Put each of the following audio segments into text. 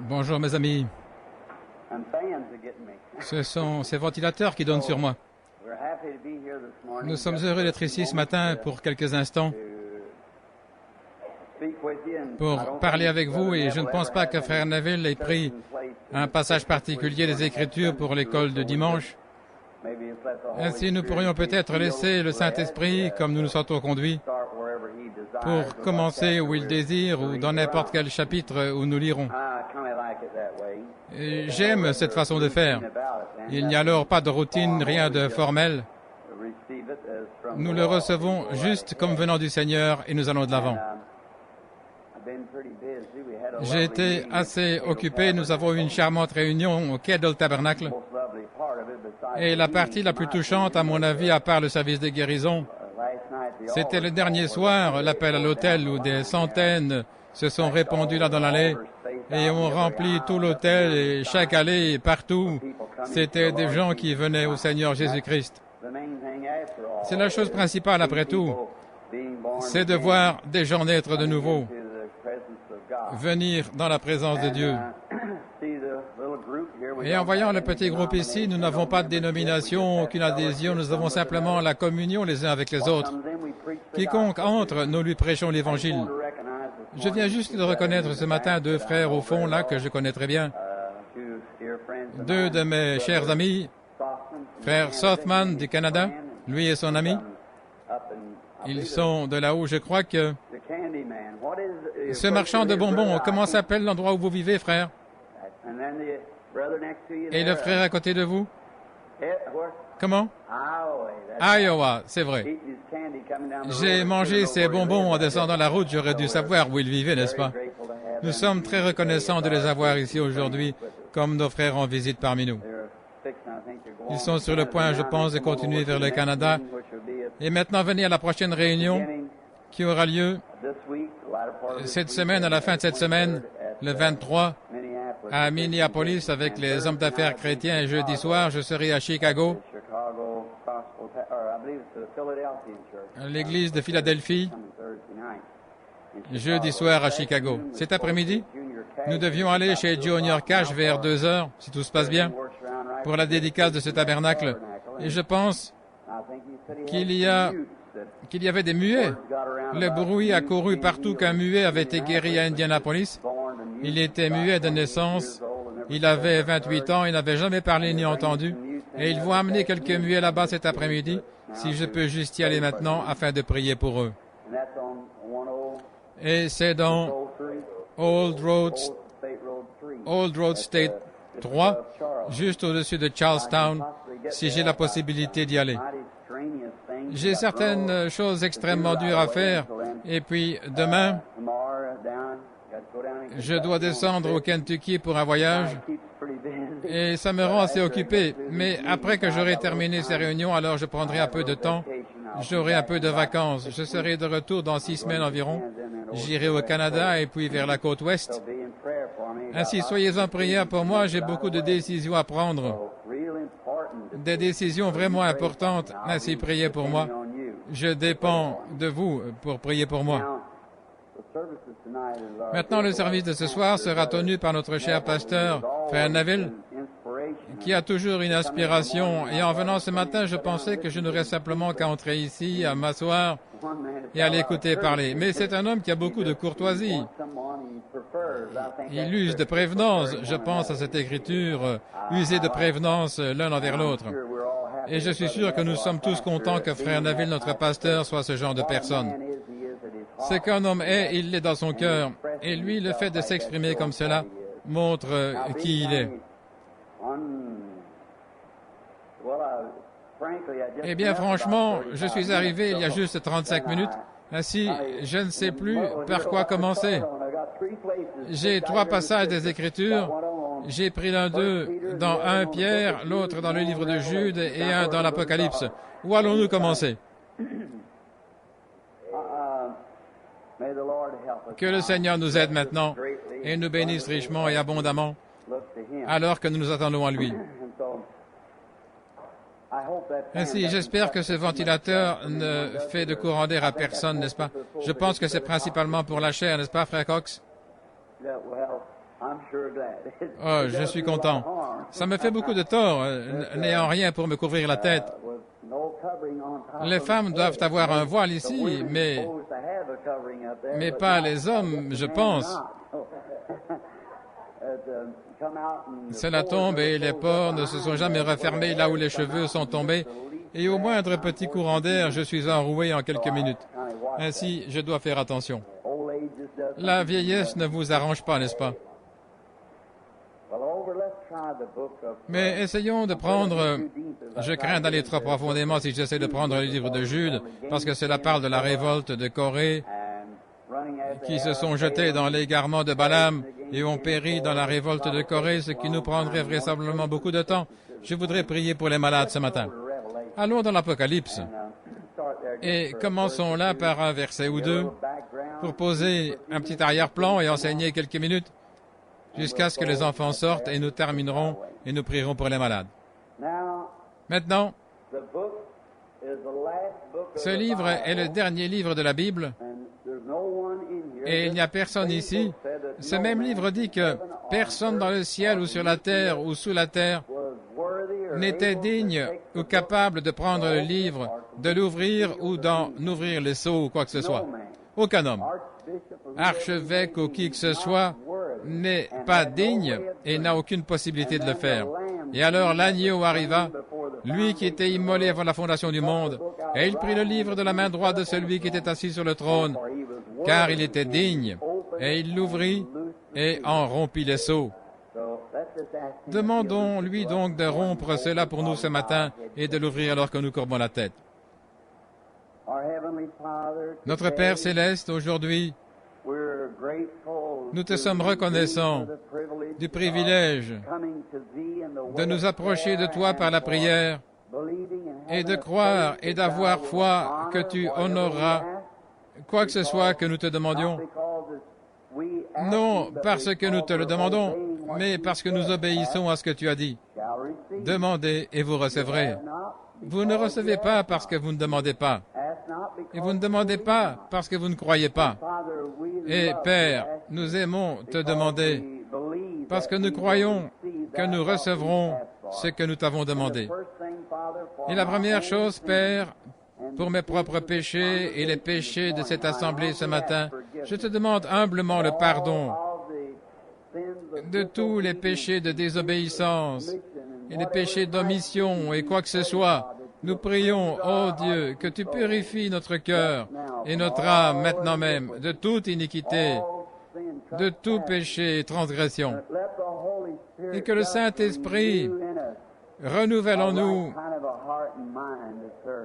Bonjour mes amis. Ce sont ces ventilateurs qui donnent sur moi. Nous sommes heureux d'être ici ce matin pour quelques instants pour parler avec vous, et je ne pense pas que Frère Neville ait pris un passage particulier des Écritures pour l'école de dimanche. Ainsi, nous pourrions peut-être laisser le Saint-Esprit, comme nous nous sentons conduits, pour commencer où il désire ou dans n'importe quel chapitre où nous lirons. J'aime cette façon de faire. Il n'y a alors pas de routine, rien de formel. Nous le recevons juste comme venant du Seigneur et nous allons de l'avant. J'ai été assez occupé. Nous avons eu une charmante réunion au quai de Tabernacle. Et la partie la plus touchante, à mon avis, à part le service de guérison, c'était le dernier soir, l'appel à l'hôtel, où des centaines se sont répandus là dans l'allée et ont rempli tout l'hôtel, et chaque allée et partout, c'était des gens qui venaient au Seigneur Jésus-Christ. C'est la chose principale après tout, c'est de voir des gens naître de nouveau, venir dans la présence de Dieu. Et en voyant le petit groupe ici, nous n'avons pas de dénomination, aucune adhésion, nous avons simplement la communion les uns avec les autres. Quiconque entre, nous lui prêchons l'Évangile. Je viens juste de reconnaître ce matin deux frères au fond, là, que je connais très bien. Deux de mes chers amis, frère Sothman du Canada, lui et son ami. Ils sont de là-haut. Je crois que ce marchand de bonbons, comment s'appelle l'endroit où vous vivez, frère? Et le frère à côté de vous? Comment? Iowa, c'est vrai. J'ai mangé ces bonbons en descendant la route, j'aurais dû savoir où ils vivaient, n'est-ce pas? Nous sommes très reconnaissants de les avoir ici aujourd'hui, comme nos frères en visite parmi nous. Ils sont sur le point, je pense, de continuer vers le Canada. Et maintenant, venez à la prochaine réunion qui aura lieu cette semaine, à la fin de cette semaine, le 23, à Minneapolis, avec les hommes d'affaires chrétiens. Et jeudi soir, je serai à Chicago, à l'église de Philadelphie, jeudi soir à Chicago. Cet après-midi, nous devions aller chez Junior Cash vers 2 heures, si tout se passe bien, pour la dédicace de ce tabernacle. Et je pense qu'il y avait des muets. Le bruit a couru partout qu'un muet avait été guéri à Indianapolis. Il était muet de naissance. Il avait 28 ans, il n'avait jamais parlé ni entendu. Et ils vont amener quelques muets là-bas cet après-midi, si je peux juste y aller maintenant, afin de prier pour eux. Et c'est dans Old Road State 3, juste au-dessus de Charlestown, si j'ai la possibilité d'y aller. J'ai certaines choses extrêmement dures à faire, et puis demain, je dois descendre au Kentucky pour un voyage, et ça me rend assez occupé. Mais après que j'aurai terminé ces réunions, alors je prendrai un peu de temps, j'aurai un peu de vacances. Je serai de retour dans 6 semaines environ. J'irai au Canada et puis vers la côte ouest. Ainsi, soyez en prière pour moi, j'ai beaucoup de décisions à prendre. Des décisions vraiment importantes, ainsi priez pour moi. Je dépends de vous pour prier pour moi. Maintenant, le service de ce soir sera tenu par notre cher pasteur, Frère Neville, qui a toujours une inspiration. Et en venant ce matin, je pensais que je n'aurais simplement qu'à entrer ici, à m'asseoir et à l'écouter parler. Mais c'est un homme qui a beaucoup de courtoisie. Il use de prévenance. Je pense à cette écriture, user de prévenance l'un envers l'autre. Et je suis sûr que nous sommes tous contents que Frère Neville, notre pasteur, soit ce genre de personne. Ce qu'un homme est, il l'est dans son cœur. Et lui, le fait de s'exprimer comme cela montre qui il est. Eh bien, franchement, je suis arrivé il y a juste 35 minutes. Ainsi, je ne sais plus par quoi commencer. J'ai 3 passages des Écritures. J'ai pris l'un d'eux dans 1 Pierre, l'autre dans le livre de Jude et un dans l'Apocalypse. Où allons-nous commencer? Que le Seigneur nous aide maintenant et nous bénisse richement et abondamment alors que nous nous attendons à lui. Ainsi, j'espère que ce ventilateur ne fait de courant d'air à personne, n'est-ce pas? Je pense que c'est principalement pour la chair, n'est-ce pas, frère Cox? Oh, je suis content. Ça me fait beaucoup de tort, n'ayant rien pour me couvrir la tête. Les femmes doivent avoir un voile ici, mais pas les hommes, je pense. C'est la tombe et les pores ne se sont jamais refermés là où les cheveux sont tombés. Et au moindre petit courant d'air, je suis enroué en quelques minutes. Ainsi, je dois faire attention. La vieillesse ne vous arrange pas, n'est-ce pas? Mais essayons de prendre... Je crains d'aller trop profondément si j'essaie de prendre le livre de Jude, parce que cela parle de la révolte de Corée, qui se sont jetés dans l'égarement de Balaam et ont péri dans la révolte de Corée, ce qui nous prendrait vraisemblablement beaucoup de temps. Je voudrais prier pour les malades ce matin. Allons dans l'Apocalypse et commençons là par un verset ou deux pour poser un petit arrière-plan et enseigner quelques minutes jusqu'à ce que les enfants sortent et nous terminerons et nous prierons pour les malades. Maintenant, ce livre est le dernier livre de la Bible et il n'y a personne ici. Ce même livre dit que personne dans le ciel ou sur la terre ou sous la terre n'était digne ou capable de prendre le livre, de l'ouvrir ou d'en ouvrir les sceaux ou quoi que ce soit. Aucun homme, archevêque ou qui que ce soit, n'est pas digne et n'a aucune possibilité de le faire. Et alors l'agneau arriva, lui qui était immolé avant la fondation du monde, et il prit le livre de la main droite de celui qui était assis sur le trône, car il était digne, et il l'ouvrit et en rompit les sceaux. Demandons-lui donc de rompre cela pour nous ce matin et de l'ouvrir alors que nous courbons la tête. Notre Père céleste, aujourd'hui, nous te sommes reconnaissants du privilège de nous approcher de toi par la prière et de croire et d'avoir foi que tu honoreras quoi que ce soit que nous te demandions. Non parce que nous te le demandons, mais parce que nous obéissons à ce que tu as dit. Demandez et vous recevrez. Vous ne recevez pas parce que vous ne demandez pas. Et vous ne demandez pas parce que vous ne croyez pas. Et Père, nous aimons te demander parce que nous croyons que nous recevrons ce que nous t'avons demandé. Et la première chose, Père, pour mes propres péchés et les péchés de cette assemblée ce matin, je te demande humblement le pardon de tous les péchés de désobéissance et les péchés d'omission et quoi que ce soit. Nous prions, ô Dieu, que tu purifies notre cœur et notre âme maintenant même de toute iniquité, de tout péché et transgression, et que le Saint-Esprit renouvelle en nous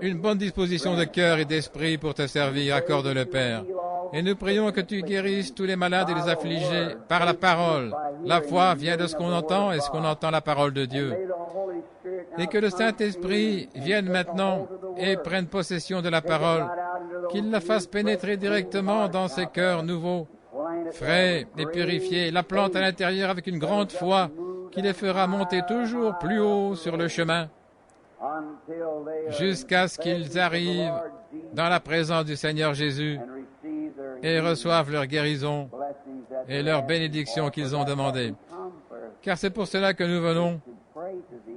une bonne disposition de cœur et d'esprit pour te servir, accorde-le, Père. Et nous prions que tu guérisses tous les malades et les affligés par la parole. La foi vient de ce qu'on entend, et ce qu'on entend la parole de Dieu. Et que le Saint-Esprit vienne maintenant et prenne possession de la parole, qu'il la fasse pénétrer directement dans ces cœurs nouveaux, frais et purifiés, la plante à l'intérieur avec une grande foi qui les fera monter toujours plus haut sur le chemin, jusqu'à ce qu'ils arrivent dans la présence du Seigneur Jésus et reçoivent leur guérison et leur bénédiction qu'ils ont demandée. Car c'est pour cela que nous venons,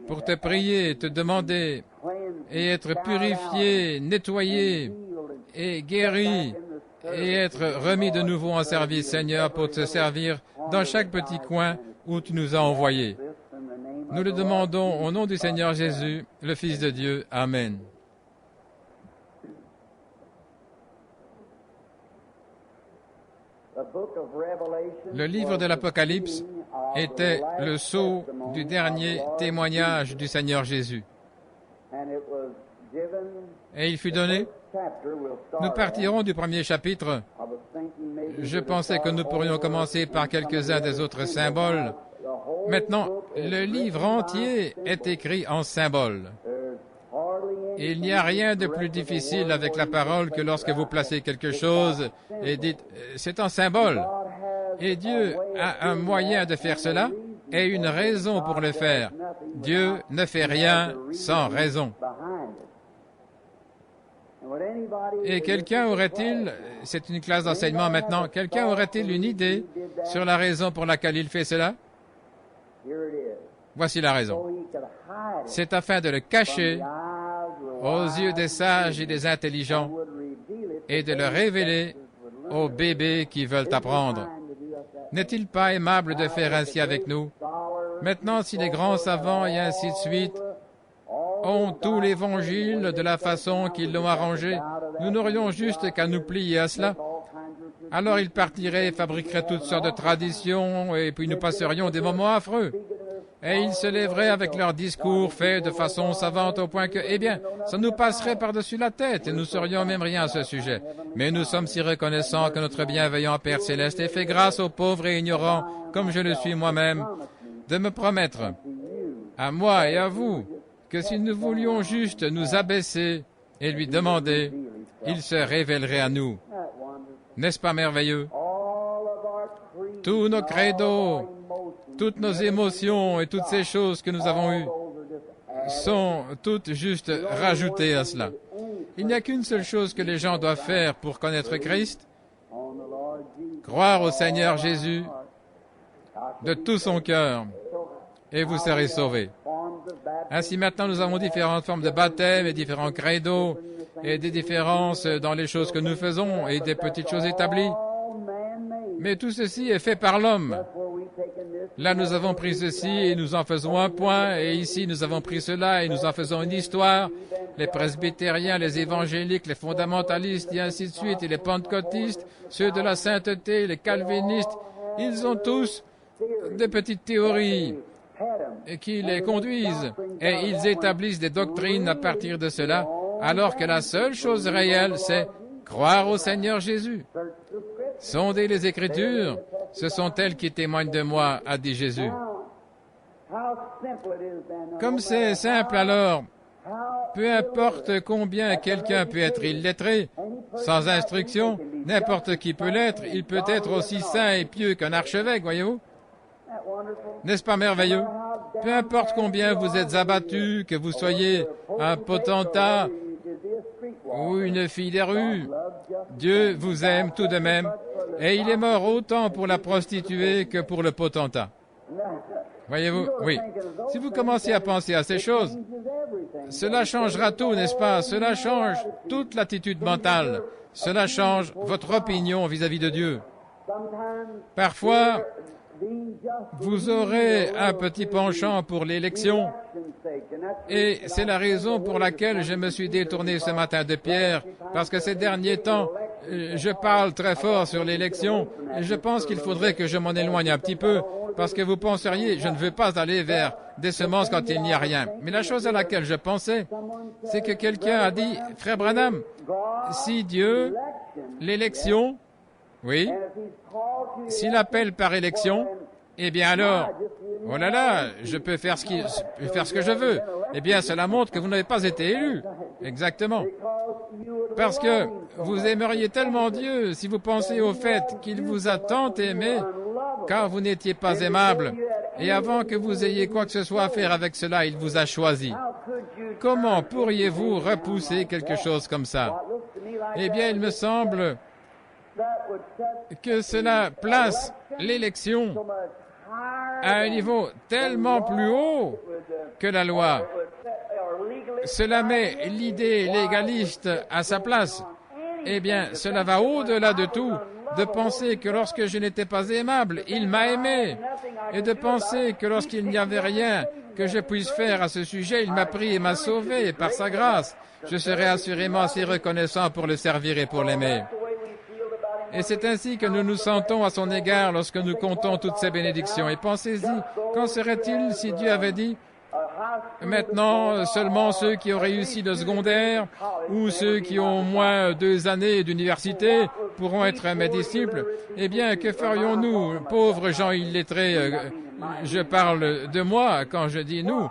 pour te prier, te demander et être purifiés, nettoyés et guéris et être remis de nouveau en service, Seigneur, pour te servir dans chaque petit coin où tu nous as envoyés. Nous le demandons au nom du Seigneur Jésus, le Fils de Dieu. Amen. Le livre de l'Apocalypse était le sceau du dernier témoignage du Seigneur Jésus. Et il fut donné. Nous partirons du premier chapitre. Je pensais que nous pourrions commencer par quelques-uns des autres symboles. Maintenant, le livre entier est écrit en symboles. Il n'y a rien de plus difficile avec la parole que lorsque vous placez quelque chose et dites « c'est un symbole ». Et Dieu a un moyen de faire cela et une raison pour le faire. Dieu ne fait rien sans raison. Et quelqu'un aurait-il, c'est une classe d'enseignement maintenant, quelqu'un aurait-il une idée sur la raison pour laquelle il fait cela? Voici la raison. C'est afin de le cacher aux yeux des sages et des intelligents et de le révéler aux bébés qui veulent apprendre. N'est-il pas aimable de faire ainsi avec nous? Maintenant, si les grands savants et ainsi de suite ont tout l'Évangile de la façon qu'ils l'ont arrangé, nous n'aurions juste qu'à nous plier à cela. Alors ils partiraient, fabriqueraient toutes sortes de traditions, et puis nous passerions des moments affreux. Et ils se lèveraient avec leurs discours faits de façon savante au point que, eh bien, ça nous passerait par-dessus la tête et nous saurions même rien à ce sujet. Mais nous sommes si reconnaissants que notre bienveillant Père Céleste ait fait grâce aux pauvres et ignorants, comme je le suis moi-même, de me promettre, à moi et à vous, que si nous voulions juste nous abaisser et lui demander, il se révélerait à nous. N'est-ce pas merveilleux? Tous nos credos, toutes nos émotions et toutes ces choses que nous avons eues sont toutes juste rajoutées à cela. Il n'y a qu'une seule chose que les gens doivent faire pour connaître Christ, croire au Seigneur Jésus de tout son cœur, et vous serez sauvés. Ainsi maintenant, nous avons différentes formes de baptême et différents credos et des différences dans les choses que nous faisons et des petites choses établies. Mais tout ceci est fait par l'homme. Là, nous avons pris ceci et nous en faisons un point, et ici, nous avons pris cela et nous en faisons une histoire. Les presbytériens, les évangéliques, les fondamentalistes, et ainsi de suite, et les pentecôtistes, ceux de la sainteté, les calvinistes, ils ont tous des petites théories qui les conduisent, et ils établissent des doctrines à partir de cela, alors que la seule chose réelle, c'est croire au Seigneur Jésus. Sondez les Écritures, ce sont elles qui témoignent de moi, a dit Jésus. Comme c'est simple alors, peu importe combien quelqu'un peut être illettré, sans instruction, n'importe qui peut l'être, il peut être aussi saint et pieux qu'un archevêque, voyez-vous. N'est-ce pas merveilleux? Peu importe combien vous êtes abattu, que vous soyez un potentat ou une fille des rues, Dieu vous aime tout de même, et il est mort autant pour la prostituée que pour le potentat. Voyez-vous? Oui. Si vous commencez à penser à ces choses, cela changera tout, n'est-ce pas? Cela change toute l'attitude mentale. Cela change votre opinion vis-à-vis de Dieu. Parfois, vous aurez un petit penchant pour l'élection, et c'est la raison pour laquelle je me suis détourné ce matin de Pierre, parce que ces derniers temps, je parle très fort sur l'élection, et je pense qu'il faudrait que je m'en éloigne un petit peu, parce que vous penseriez, je ne veux pas aller vers des semences quand il n'y a rien. Mais la chose à laquelle je pensais, c'est que quelqu'un a dit, Frère Branham, si Dieu, l'élection, oui, s'il appelle par élection, eh bien alors, oh là là, je peux faire ce que je veux. Eh bien, cela montre que vous n'avez pas été élu. Exactement. Parce que vous aimeriez tellement Dieu si vous pensez au fait qu'il vous a tant aimé quand vous n'étiez pas aimable. Et avant que vous ayez quoi que ce soit à faire avec cela, il vous a choisi. Comment pourriez-vous repousser quelque chose comme ça? Eh bien, il me semble que cela place l'élection à un niveau tellement plus haut que la loi. Cela met l'idée légaliste à sa place. Eh bien, cela va au-delà de tout, de penser que lorsque je n'étais pas aimable, il m'a aimé, et de penser que lorsqu'il n'y avait rien que je puisse faire à ce sujet, il m'a pris et m'a sauvé par sa grâce. Je serai assurément assez reconnaissant pour le servir et pour l'aimer. Et c'est ainsi que nous nous sentons à son égard lorsque nous comptons toutes ces bénédictions. Et pensez-y, qu'en serait-il si Dieu avait dit, maintenant, seulement ceux qui ont réussi le secondaire ou ceux qui ont au moins 2 années d'université pourront être mes disciples? Eh bien, que ferions-nous, pauvres gens illettrés? Je parle de moi quand je dis nous.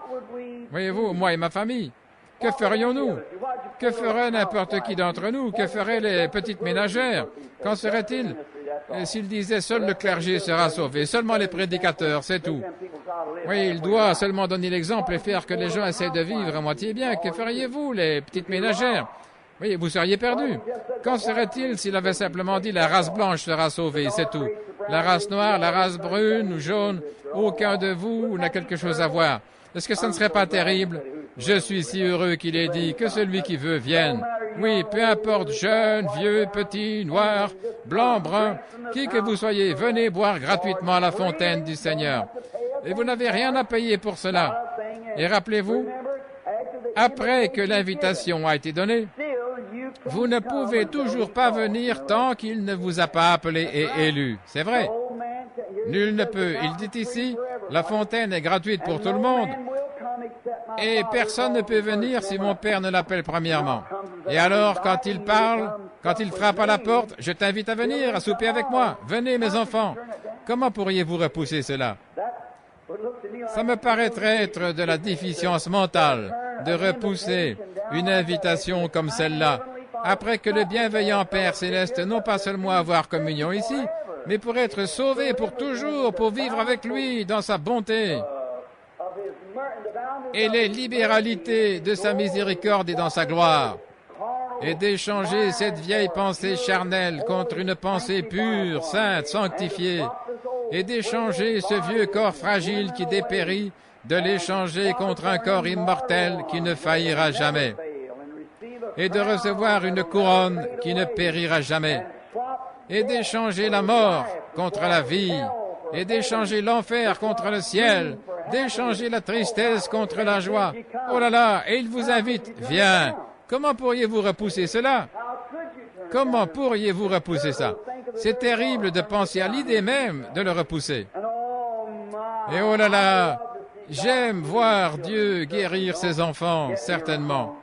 Voyez-vous, moi et ma famille. Que ferions-nous? Que ferait n'importe qui d'entre nous? Que feraient les petites ménagères? Qu'en serait-il? s'il disait seul le clergé sera sauvé, seulement les prédicateurs, c'est tout. Oui, il doit seulement donner l'exemple et faire que les gens essaient de vivre à moitié bien. Que feriez-vous, les petites ménagères? Oui, vous seriez perdus. Qu'en serait-il s'il avait simplement dit la race blanche sera sauvée, c'est tout. La race noire, la race brune ou jaune, aucun de vous n'a quelque chose à voir. Est-ce que ça ne serait pas terrible? Je suis si heureux qu'il ait dit que celui qui veut vienne. Oui, peu importe, jeune, vieux, petit, noir, blanc, brun, qui que vous soyez, venez boire gratuitement à la fontaine du Seigneur. Et vous n'avez rien à payer pour cela. Et rappelez-vous, après que l'invitation a été donnée, vous ne pouvez toujours pas venir tant qu'il ne vous a pas appelé et élu. C'est vrai. Nul ne peut. Il dit ici, la fontaine est gratuite pour tout le monde. Et personne ne peut venir si mon Père ne l'appelle premièrement. Et alors, quand il parle, quand il frappe à la porte, je t'invite à venir, à souper avec moi. Venez, mes enfants. Comment pourriez-vous repousser cela? Ça me paraîtrait être de la déficience mentale de repousser une invitation comme celle-là, après que le bienveillant Père Céleste non pas seulement avoir communion ici, mais pour être sauvé pour toujours, pour vivre avec lui dans sa bonté et les libéralités de sa miséricorde et dans sa gloire, et d'échanger cette vieille pensée charnelle contre une pensée pure, sainte, sanctifiée, et d'échanger ce vieux corps fragile qui dépérit, de l'échanger contre un corps immortel qui ne faillira jamais, et de recevoir une couronne qui ne périra jamais, et d'échanger la mort contre la vie, et d'échanger l'enfer contre le ciel, d'échanger la tristesse contre la joie. Oh là là, et il vous invite, viens. Comment pourriez-vous repousser cela? Comment pourriez-vous repousser ça? C'est terrible de penser à l'idée même de le repousser. Et oh là là, j'aime voir Dieu guérir ses enfants, certainement.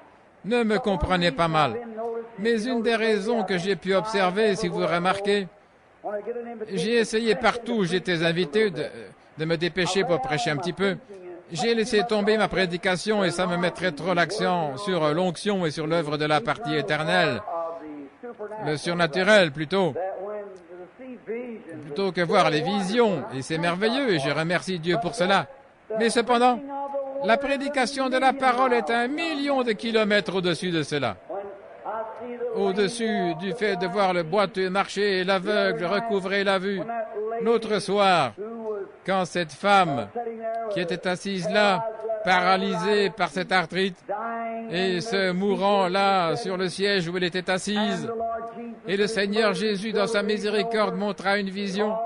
Ne me comprenez pas mal. Mais une des raisons que j'ai pu observer, si vous remarquez, j'ai essayé partout où j'étais invité de me dépêcher pour prêcher un petit peu. J'ai laissé tomber ma prédication et ça me mettrait trop l'accent sur l'onction et sur l'œuvre de la partie éternelle, le surnaturel plutôt que voir les visions. Et c'est merveilleux et je remercie Dieu pour cela. Mais cependant, la prédication de la parole est 1 million de kilomètres au-dessus de cela. Au-dessus du fait de voir le boiteux marcher et l'aveugle recouvrer la vue. L'autre soir, quand cette femme qui était assise là, paralysée par cette arthrite, et se mourant là sur le siège où elle était assise, et le Seigneur Jésus, dans sa miséricorde, montra une vision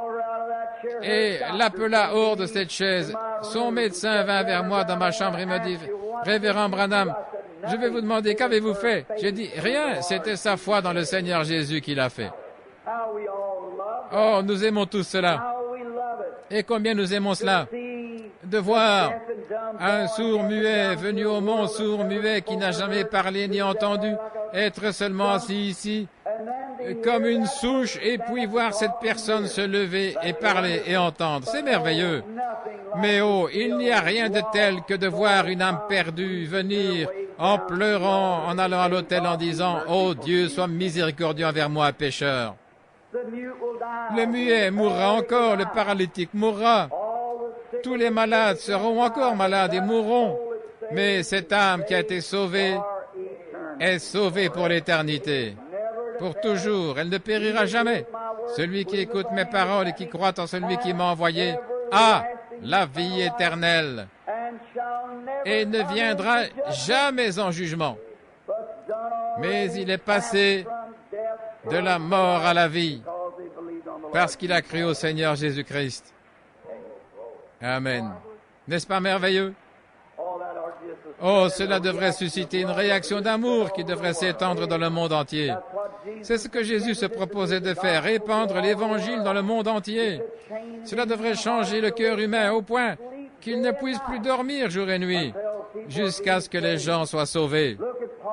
et l'appela hors de cette chaise. Son médecin vint vers moi dans ma chambre et me dit, « Révérend Branham, je vais vous demander, qu'avez-vous fait? » J'ai dit, « Rien, c'était sa foi dans le Seigneur Jésus qui l'a fait. » Oh, nous aimons tous cela. Et combien nous aimons cela? De voir un sourd-muet venu au monde, sourd-muet qui n'a jamais parlé ni entendu, être seulement assis ici, comme une souche, et puis voir cette personne se lever et parler et entendre. C'est merveilleux. Mais oh, il n'y a rien de tel que de voir une âme perdue venir en pleurant, en allant à l'autel en disant « Oh Dieu, sois miséricordieux envers moi, pécheur ». Le muet mourra encore, le paralytique mourra. Tous les malades seront encore malades et mourront. Mais cette âme qui a été sauvée est sauvée pour l'éternité. Pour toujours, elle ne périra jamais. Celui qui écoute mes paroles et qui croit en celui qui m'a envoyé a la vie éternelle et ne viendra jamais en jugement. Mais il est passé de la mort à la vie parce qu'il a cru au Seigneur Jésus-Christ. Amen. N'est-ce pas merveilleux? Oh, cela devrait susciter une réaction d'amour qui devrait s'étendre dans le monde entier. C'est ce que Jésus se proposait de faire, répandre l'Évangile dans le monde entier. Cela devrait changer le cœur humain au point qu'il ne puisse plus dormir jour et nuit, jusqu'à ce que les gens soient sauvés.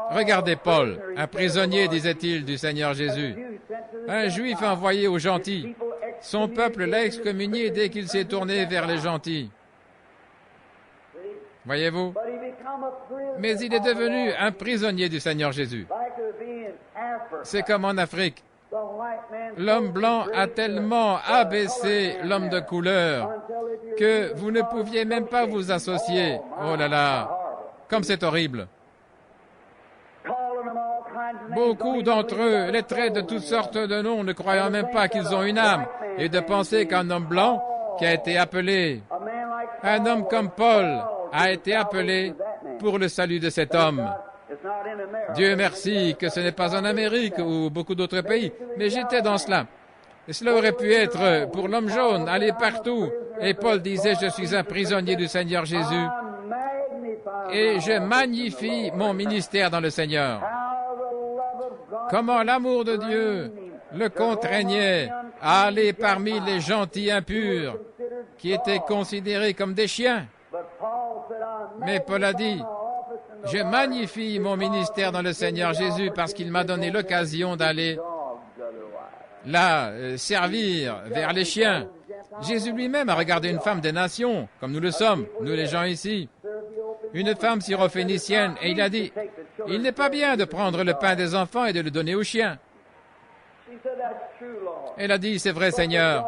Regardez Paul, un prisonnier, disait-il, du Seigneur Jésus. Un juif envoyé aux gentils. Son peuple l'a excommunié dès qu'il s'est tourné vers les gentils. Voyez-vous? Mais il est devenu un prisonnier du Seigneur Jésus. C'est comme en Afrique. L'homme blanc a tellement abaissé l'homme de couleur que vous ne pouviez même pas vous associer. Oh là là, comme c'est horrible. Beaucoup d'entre eux les traitent de toutes sortes de noms, ne croyant même pas qu'ils ont une âme, et de penser qu'un homme blanc qui a été appelé, un homme comme Paul, a été appelé pour le salut de cet homme. Dieu merci que ce n'est pas en Amérique ou beaucoup d'autres pays, mais j'étais dans cela. Et cela aurait pu être pour l'homme jaune, aller partout. Et Paul disait, je suis un prisonnier du Seigneur Jésus. Et je magnifie mon ministère dans le Seigneur. Comment l'amour de Dieu le contraignait à aller parmi les gentils impurs qui étaient considérés comme des chiens. Mais Paul a dit, je magnifie mon ministère dans le Seigneur Jésus parce qu'il m'a donné l'occasion d'aller là servir vers les chiens. Jésus lui-même a regardé une femme des nations, comme nous le sommes, nous les gens ici, une femme syrophénicienne, et il a dit, il n'est pas bien de prendre le pain des enfants et de le donner aux chiens. Elle a dit, c'est vrai Seigneur,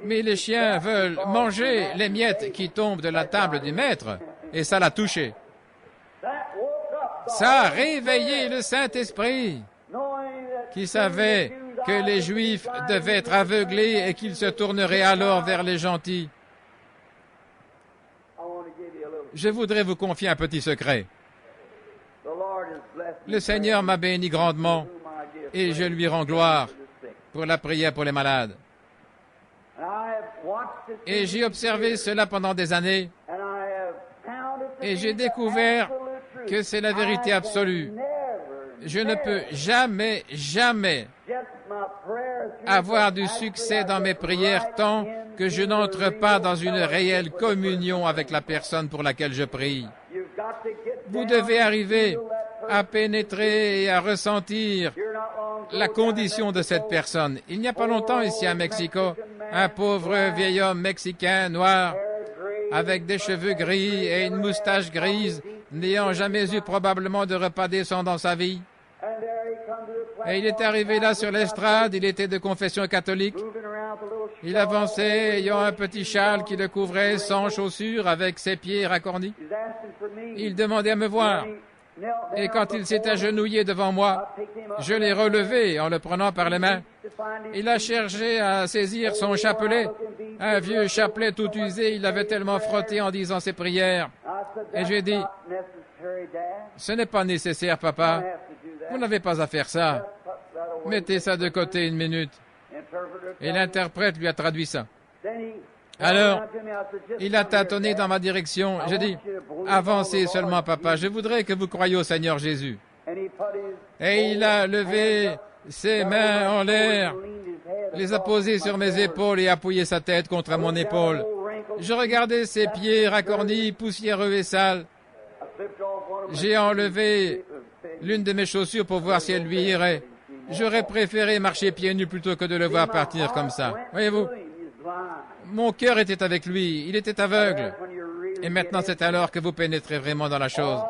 mais les chiens veulent manger les miettes qui tombent de la table du maître, et ça l'a touché. Ça a réveillé le Saint-Esprit, qui savait que les Juifs devaient être aveuglés et qu'ils se tourneraient alors vers les gentils. Je voudrais vous confier un petit secret. Le Seigneur m'a béni grandement et je lui rends gloire pour la prière pour les malades. Et j'ai observé cela pendant des années et j'ai découvert que c'est la vérité absolue. Je ne peux jamais avoir du succès dans mes prières tant que je n'entre pas dans une réelle communion avec la personne pour laquelle je prie. Vous devez arriver à pénétrer et à ressentir la condition de cette personne. Il n'y a pas longtemps ici à Mexico, un pauvre vieil homme mexicain noir avec des cheveux gris et une moustache grise, n'ayant jamais eu probablement de repas décent dans sa vie. Et il est arrivé là sur l'estrade, il était de confession catholique. Il avançait, ayant un petit châle qui le couvrait, sans chaussures, avec ses pieds racornis. Il demandait à me voir. Et quand il s'est agenouillé devant moi, je l'ai relevé en le prenant par les mains. Il a cherché à saisir son chapelet, un vieux chapelet tout usé, il l'avait tellement frotté en disant ses prières. Et j'ai dit, ce n'est pas nécessaire, papa. Vous n'avez pas à faire ça. Mettez ça de côté une minute. Et l'interprète lui a traduit ça. Alors, il a tâtonné dans ma direction. J'ai dit, avancez seulement, papa. Je voudrais que vous croyiez au Seigneur Jésus. Et il a levé ses mains en l'air, les a posées sur mes épaules et appuyé sa tête contre mon épaule. Je regardais ses pieds racornis, poussiéreux et sales. J'ai enlevé l'une de mes chaussures pour voir si elle lui irait. J'aurais préféré marcher pieds nus plutôt que de le voir partir comme ça. Voyez-vous, mon cœur était avec lui, il était aveugle. Et maintenant, c'est alors que vous pénétrez vraiment dans la chose.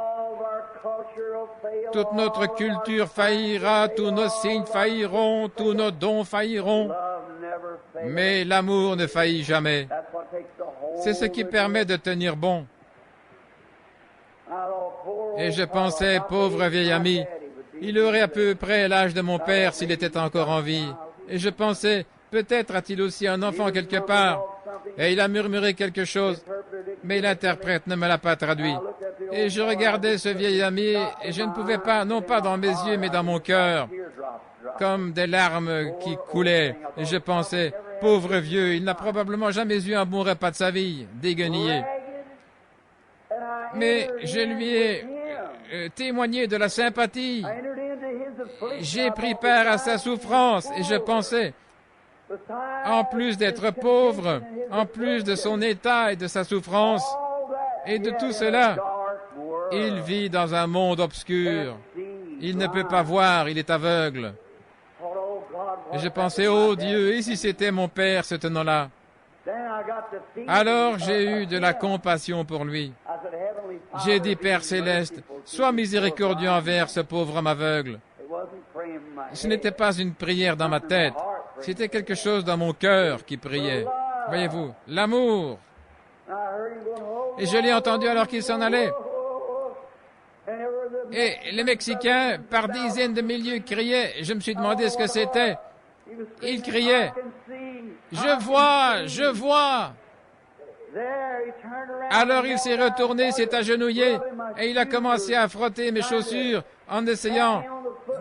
Toute notre culture faillira, tous nos signes failliront, tous nos dons failliront. Mais l'amour ne faillit jamais. C'est ce qui permet de tenir bon. Et je pensais, pauvre vieil ami, il aurait à peu près l'âge de mon père s'il était encore en vie. Et je pensais, peut-être a-t-il aussi un enfant quelque part. Et il a murmuré quelque chose, mais l'interprète ne me l'a pas traduit. Et je regardais ce vieil ami, et je ne pouvais pas, non pas dans mes yeux, mais dans mon cœur, comme des larmes qui coulaient. Et je pensais, pauvre vieux, il n'a probablement jamais eu un bon repas de sa vie, déguenillé. Mais je lui ai témoigné de la sympathie. J'ai pris part à sa souffrance et je pensais, en plus d'être pauvre, en plus de son état et de sa souffrance, et de tout cela, il vit dans un monde obscur. Il ne peut pas voir, il est aveugle. Et je pensais, oh Dieu, et si c'était mon père ce tenant-là? Alors j'ai eu de la compassion pour lui. J'ai dit, Père céleste, sois miséricordieux envers ce pauvre homme aveugle. Ce n'était pas une prière dans ma tête, C'était quelque chose dans mon cœur qui priait. Voyez-vous, l'amour. Et je l'ai entendu alors qu'il s'en allait. Et les Mexicains, par dizaines de milliers, criaient. Je me suis demandé ce que c'était. Ils criaient, « Je vois, je vois !» Alors il s'est retourné, s'est agenouillé, et il a commencé à frotter mes chaussures en essayant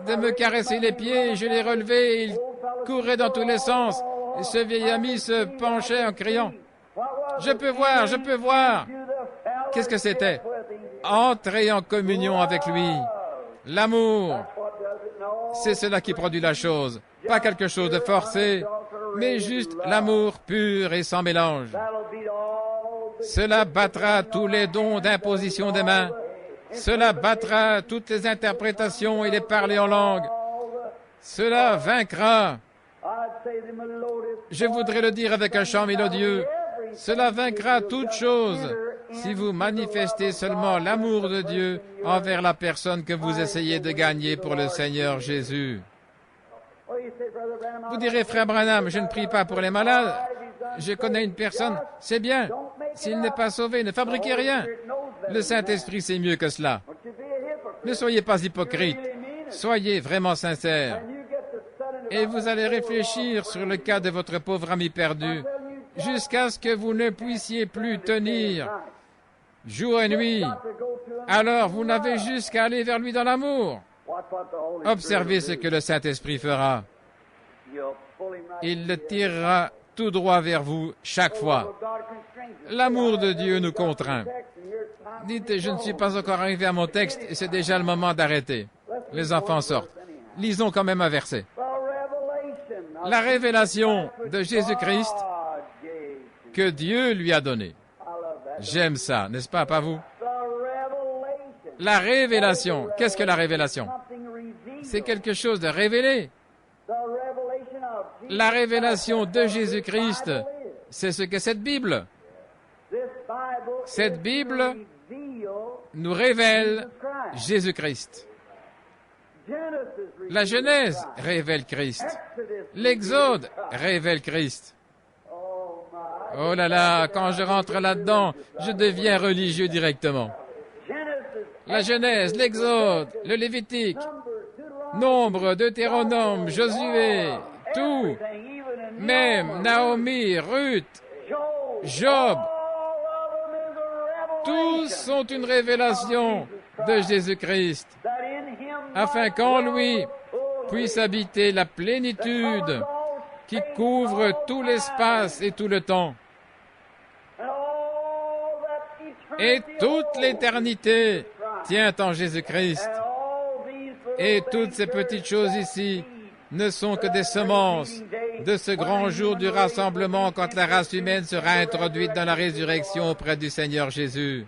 de me caresser les pieds. Je l'ai relevé, et il courait dans tous les sens. Et ce vieil ami se penchait en criant, « Je peux voir, je peux voir !» Qu'est-ce que c'était? Entrer en communion avec lui. L'amour, c'est cela qui produit la chose. Pas quelque chose de forcé, mais juste l'amour pur et sans mélange. Cela battra tous les dons d'imposition des mains. Cela battra toutes les interprétations et les parler en langue. Cela vaincra. Je voudrais le dire avec un chant mélodieux. Cela vaincra toute chose si vous manifestez seulement l'amour de Dieu envers la personne que vous essayez de gagner pour le Seigneur Jésus. Vous direz, frère Branham, je ne prie pas pour les malades. Je connais une personne, c'est bien. S'il n'est pas sauvé, ne fabriquez rien. Le Saint-Esprit sait mieux que cela. Ne soyez pas hypocrite. Soyez vraiment sincère. Et vous allez réfléchir sur le cas de votre pauvre ami perdu, jusqu'à ce que vous ne puissiez plus tenir jour et nuit. Alors vous n'avez juste qu'à aller vers lui dans l'amour. Observez ce que le Saint-Esprit fera. Il le tirera tout droit vers vous chaque fois. L'amour de Dieu nous contraint. Dites, je ne suis pas encore arrivé à mon texte et c'est déjà le moment d'arrêter. Les enfants sortent. Lisons quand même un verset. La révélation de Jésus-Christ que Dieu lui a donnée. J'aime ça, n'est-ce pas, pas vous? La révélation. Qu'est-ce que la révélation? C'est quelque chose de révélé. La révélation de Jésus-Christ, c'est ce que cette Bible. Cette Bible nous révèle Jésus-Christ. La Genèse révèle Christ. L'Exode révèle Christ. Oh là là, quand je rentre là-dedans, je deviens religieux directement. La Genèse, l'Exode, le Lévitique, Nombre, Deutéronome, Josué, tout, même Naomi, Ruth, Job, tous sont une révélation de Jésus-Christ, afin qu'en lui puisse habiter la plénitude qui couvre tout l'espace et tout le temps. Et toute l'éternité tient en Jésus-Christ. Et toutes ces petites choses ici ne sont que des semences de ce grand jour du rassemblement quand la race humaine sera introduite dans la résurrection auprès du Seigneur Jésus.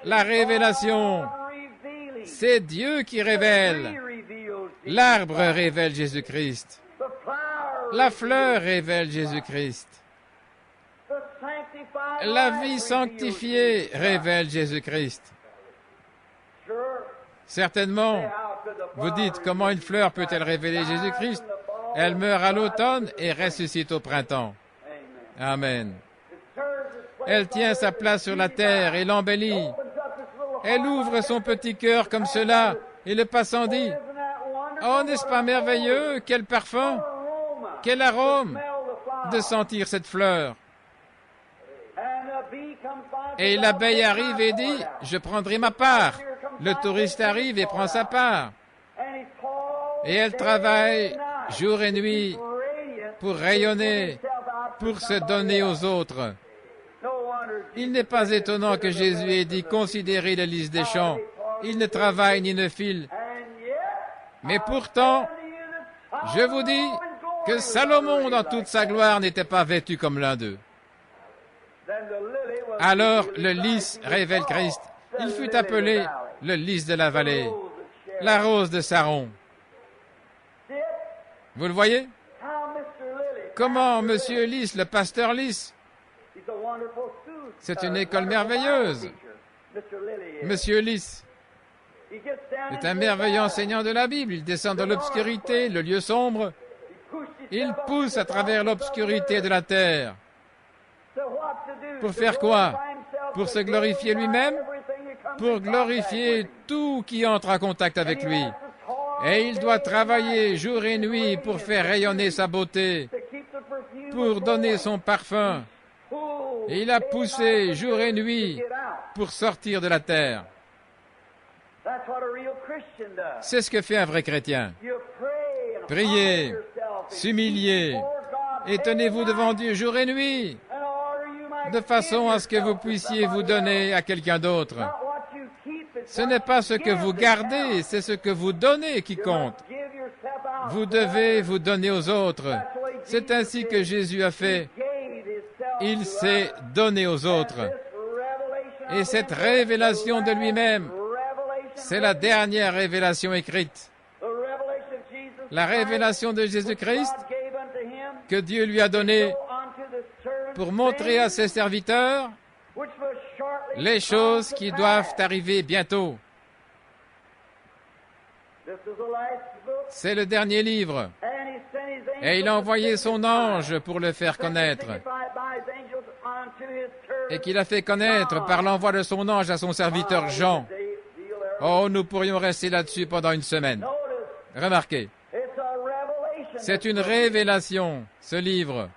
La révélation, c'est Dieu qui révèle. L'arbre révèle Jésus-Christ. La fleur révèle Jésus-Christ. La vie sanctifiée révèle Jésus-Christ. Certainement, vous dites comment une fleur peut-elle révéler Jésus-Christ? Elle meurt à l'automne et ressuscite au printemps. Amen. Elle tient sa place sur la terre et l'embellit. Elle ouvre son petit cœur comme cela et le passant dit, « Oh, n'est-ce pas merveilleux? Quel parfum! Quel arôme de sentir cette fleur! » Et l'abeille arrive et dit, « Je prendrai ma part. » Le touriste arrive et prend sa part. Et elle travaille jour et nuit pour rayonner, pour se donner aux autres. Il n'est pas étonnant que Jésus ait dit, considérez le lys des champs. Il ne travaille ni ne file. Mais pourtant, je vous dis que Salomon, dans toute sa gloire, n'était pas vêtu comme l'un d'eux. Alors le lys révèle Christ. Il fut appelé le lys de la vallée, la rose de Saron. Vous le voyez? Comment Monsieur Lys, le pasteur Lys, c'est une école merveilleuse. Monsieur Lys est un merveilleux enseignant de la Bible. Il descend dans l'obscurité, le lieu sombre, Il pousse à travers l'obscurité de la terre. Pour faire quoi? Pour se glorifier lui-même? Pour glorifier tout qui entre en contact avec lui. Et il doit travailler jour et nuit pour faire rayonner sa beauté, pour donner son parfum. Et il a poussé jour et nuit pour sortir de la terre. C'est ce que fait un vrai chrétien. Priez, s'humiliez et tenez-vous devant Dieu jour et nuit, de façon à ce que vous puissiez vous donner à quelqu'un d'autre. Ce n'est pas ce que vous gardez, c'est ce que vous donnez qui compte. Vous devez vous donner aux autres. C'est ainsi que Jésus a fait. Il s'est donné aux autres. Et cette révélation de lui-même, c'est la dernière révélation écrite. La révélation de Jésus-Christ que Dieu lui a donnée pour montrer à ses serviteurs les choses qui doivent arriver bientôt. C'est le dernier livre. Et il a envoyé son ange pour le faire connaître. Et qu'il a fait connaître par l'envoi de son ange à son serviteur Jean. Oh, nous pourrions rester là-dessus pendant une semaine. Remarquez, c'est une révélation, ce livre.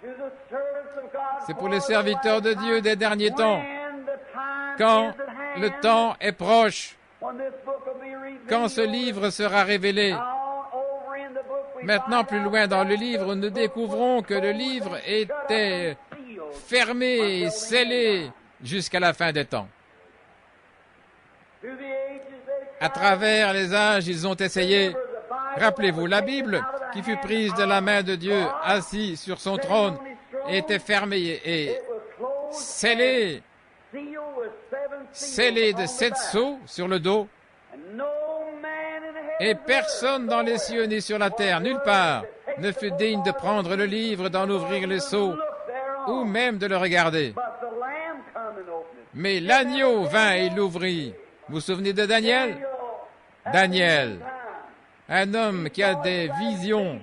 C'est pour les serviteurs de Dieu des derniers temps. Quand le temps est proche, quand ce livre sera révélé. Maintenant, plus loin dans le livre, nous découvrons que le livre était fermé et scellé jusqu'à la fin des temps. À travers les âges, ils ont essayé. Rappelez-vous, la Bible, qui fut prise de la main de Dieu, assis sur son trône, était fermée et scellée de 7 sceaux sur le dos. Et personne dans les cieux ni sur la terre, nulle part, ne fut digne de prendre le livre, d'en ouvrir les sceaux, ou même de le regarder. Mais l'agneau vint et l'ouvrit. Vous vous souvenez de Daniel? Daniel, un homme qui a des visions,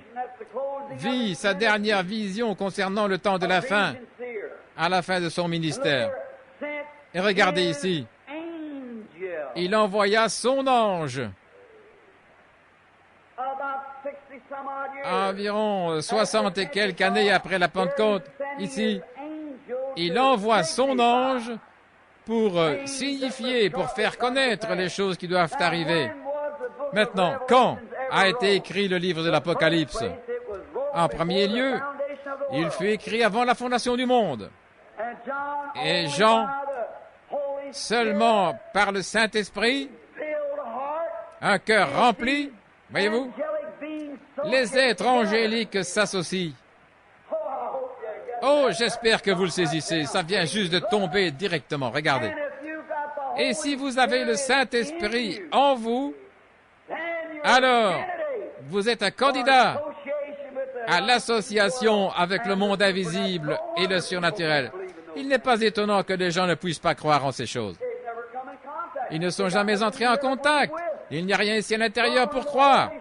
vit sa dernière vision concernant le temps de la fin, à la fin de son ministère. Et regardez ici, il envoya son ange. Environ 60 et quelques années après la Pentecôte, ici, il envoie son ange pour signifier, pour faire connaître les choses qui doivent arriver. Maintenant, quand a été écrit le livre de l'Apocalypse? En premier lieu, il fut écrit avant la fondation du monde. Et Jean, seulement par le Saint-Esprit, un cœur rempli, voyez-vous, les êtres angéliques s'associent. Oh, j'espère que vous le saisissez. Ça vient juste de tomber directement. Regardez. Et si vous avez le Saint-Esprit en vous, alors vous êtes un candidat à l'association avec le monde invisible et le surnaturel. Il n'est pas étonnant que les gens ne puissent pas croire en ces choses. Ils ne sont jamais entrés en contact. Il n'y a rien ici à l'intérieur pour croire.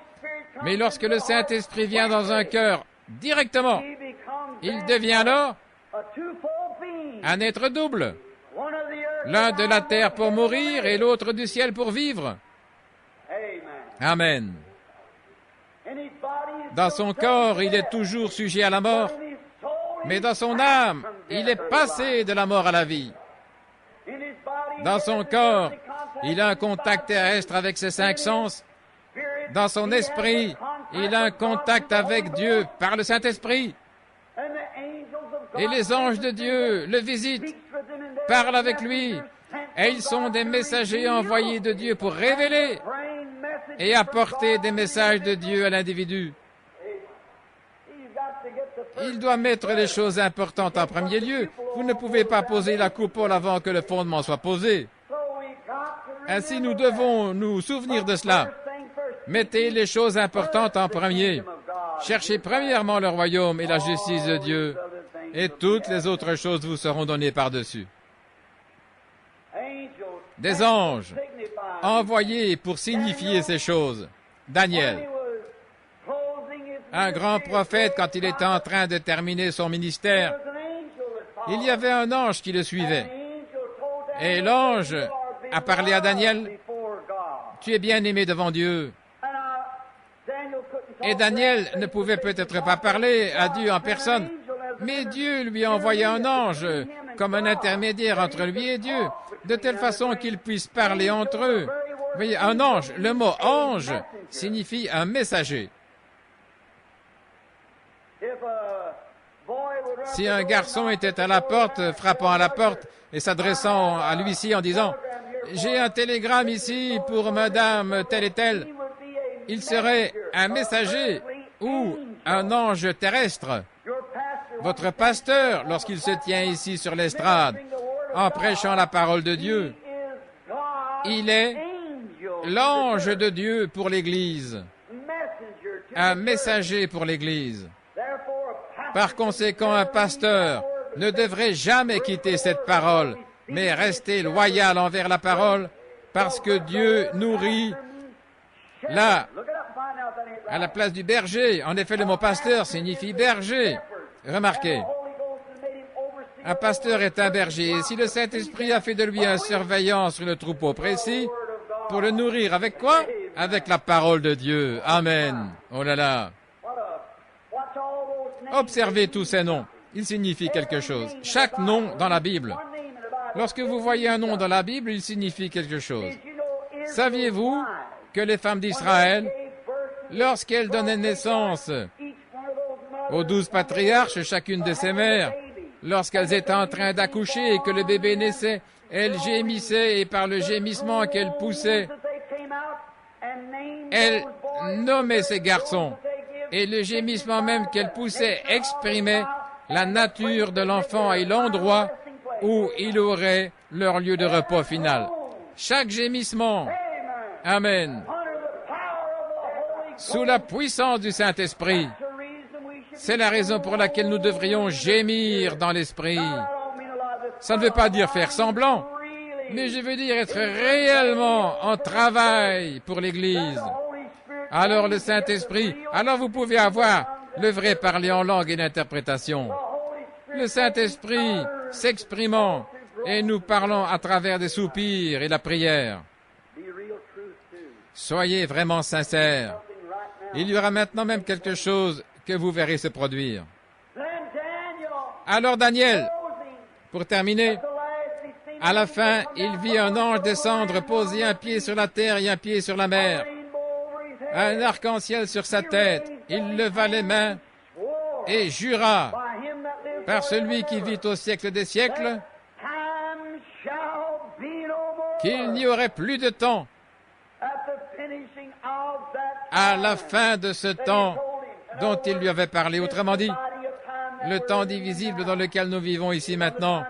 Mais lorsque le Saint-Esprit vient dans un cœur directement, il devient alors un être double. L'un de la terre pour mourir et l'autre du ciel pour vivre. Amen. Dans son corps, il est toujours sujet à la mort, mais dans son âme, il est passé de la mort à la vie. Dans son corps, il a un contact terrestre avec ses 5 sens. Dans son esprit, il a un contact avec Dieu par le Saint-Esprit. Et les anges de Dieu le visitent, parlent avec lui, et ils sont des messagers envoyés de Dieu pour révéler et apporter des messages de Dieu à l'individu. Il doit mettre les choses importantes en premier lieu. Vous ne pouvez pas poser la coupole avant que le fondement soit posé. Ainsi, nous devons nous souvenir de cela. Mettez les choses importantes en premier. Cherchez premièrement le royaume et la justice de Dieu, et toutes les autres choses vous seront données par-dessus. Des anges envoyés pour signifier ces choses. Daniel, un grand prophète quand il était en train de terminer son ministère. Il y avait un ange qui le suivait. Et l'ange a parlé à Daniel, « Tu es bien aimé devant Dieu. » Et Daniel ne pouvait peut-être pas parler à Dieu en personne, mais Dieu lui a envoyé un ange comme un intermédiaire entre lui et Dieu, de telle façon qu'ils puissent parler entre eux. Vous voyez, un ange, le mot ange signifie un messager. Si un garçon était à la porte, frappant à la porte et s'adressant à l'huissier en disant « J'ai un télégramme ici pour madame telle et telle », il serait un messager ou un ange terrestre. Votre pasteur, lorsqu'il se tient ici sur l'estrade, en prêchant la parole de Dieu, il est l'ange de Dieu pour l'Église, un messager pour l'Église. Par conséquent, un pasteur ne devrait jamais quitter cette parole, mais rester loyal envers la parole, parce que Dieu nourrit là, à la place du berger. En effet, le mot pasteur signifie berger. Remarquez, un pasteur est un berger, et si le Saint-Esprit a fait de lui un surveillant sur le troupeau précis, pour le nourrir avec quoi? Avec la parole de Dieu. Amen. Oh là là. Observez tous ces noms. Ils signifient quelque chose. Chaque nom dans la Bible. Lorsque vous voyez un nom dans la Bible, il signifie quelque chose. Saviez-vous que les femmes d'Israël, lorsqu'elles donnaient naissance aux 12 patriarches, chacune de ces mères, lorsqu'elles étaient en train d'accoucher et que le bébé naissait, elles gémissaient et par le gémissement qu'elles poussaient, elles nommaient ces garçons. Et le gémissement même qu'elles poussaient exprimait la nature de l'enfant et l'endroit où il aurait leur lieu de repos final. Chaque gémissement, amen, sous la puissance du Saint-Esprit. C'est la raison pour laquelle nous devrions gémir dans l'Esprit. Ça ne veut pas dire faire semblant, mais je veux dire être réellement en travail pour l'Église. Alors le Saint-Esprit, alors vous pouvez avoir le vrai parler en langue et l'interprétation. Le Saint-Esprit s'exprimant et nous parlons à travers des soupirs et la prière. Soyez vraiment sincères. Il y aura maintenant même quelque chose que vous verrez se produire. Alors Daniel, pour terminer, à la fin, il vit un ange descendre, poser un pied sur la terre et un pied sur la mer. Un arc-en-ciel sur sa tête. Il leva les mains et jura par celui qui vit au siècle des siècles qu'il n'y aurait plus de temps à la fin de ce temps dont il lui avait parlé. Autrement dit, le temps divisible dans lequel nous vivons ici maintenant,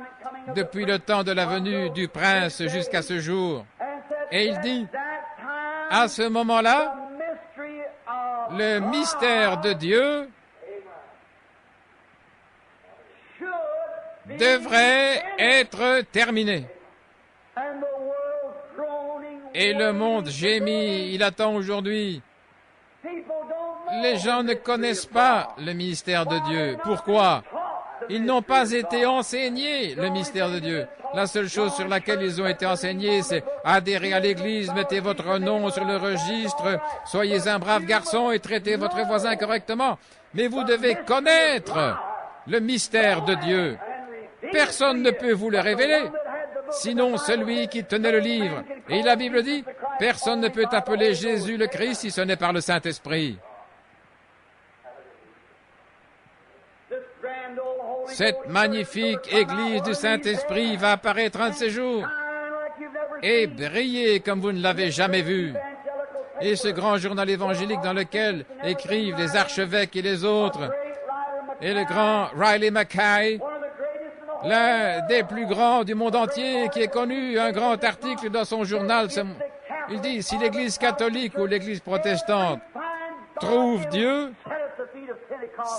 depuis le temps de la venue du prince jusqu'à ce jour. Et il dit, à ce moment-là, le mystère de Dieu devrait être terminé. Et le monde gémit, il attend aujourd'hui. Les gens ne connaissent pas le mystère de Dieu. Pourquoi? Ils n'ont pas été enseignés le mystère de Dieu. La seule chose sur laquelle ils ont été enseignés, c'est adhérer à l'Église, mettez votre nom sur le registre, soyez un brave garçon et traitez votre voisin correctement. Mais vous devez connaître le mystère de Dieu. Personne ne peut vous le révéler, sinon celui qui tenait le livre. Et la Bible dit, personne ne peut appeler Jésus le Christ si ce n'est par le Saint-Esprit. Cette magnifique Église du Saint-Esprit va apparaître un de ces jours et briller comme vous ne l'avez jamais vu. Et ce grand journal évangélique dans lequel écrivent les archevêques et les autres, et le grand Riley Mackay, l'un des plus grands du monde entier, qui est connu, un grand article dans son journal, il dit, si l'Église catholique ou l'Église protestante trouve Dieu,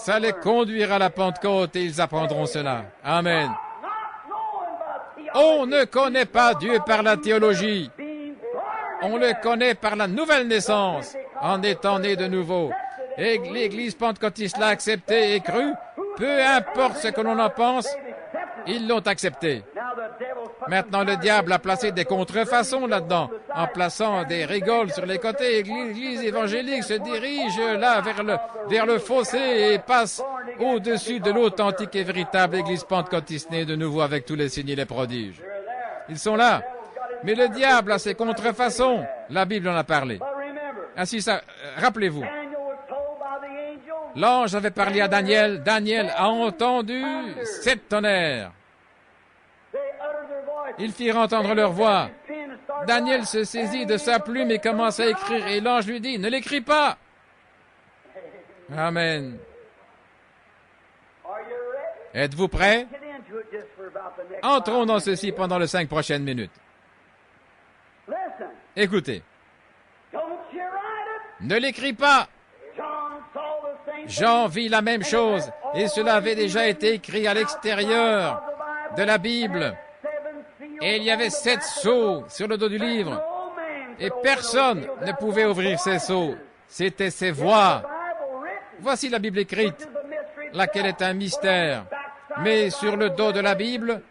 ça les conduira à la Pentecôte et ils apprendront cela. Amen. On ne connaît pas Dieu par la théologie. On le connaît par la nouvelle naissance, en étant né de nouveau. Et l'Église pentecôtiste l'a accepté et cru. Peu importe ce que l'on en pense, ils l'ont accepté. Maintenant, le diable a placé des contrefaçons là-dedans, en plaçant des rigoles sur les côtés. L'Église évangélique se dirige là vers le fossé et passe au-dessus de l'authentique et véritable Église pentecôtiste née de nouveau avec tous les signes et les prodiges. Ils sont là. Mais le diable a ses contrefaçons. La Bible en a parlé. Ainsi, rappelez-vous, l'ange avait parlé à Daniel. Daniel a entendu 7 tonnerres. Ils firent entendre leur voix. Daniel se saisit de sa plume et commence à écrire. Et l'ange lui dit, ne l'écris pas. Amen. Êtes-vous prêts? Entrons dans ceci pendant les 5 prochaines minutes. Écoutez. Ne l'écris pas. Jean vit la même chose et cela avait déjà été écrit à l'extérieur de la Bible. Et il y avait 7 sceaux sur le dos du livre. Et personne ne pouvait ouvrir ces sceaux. C'était ses voix. Voici la Bible écrite, laquelle est un mystère. Mais sur le dos de la Bible,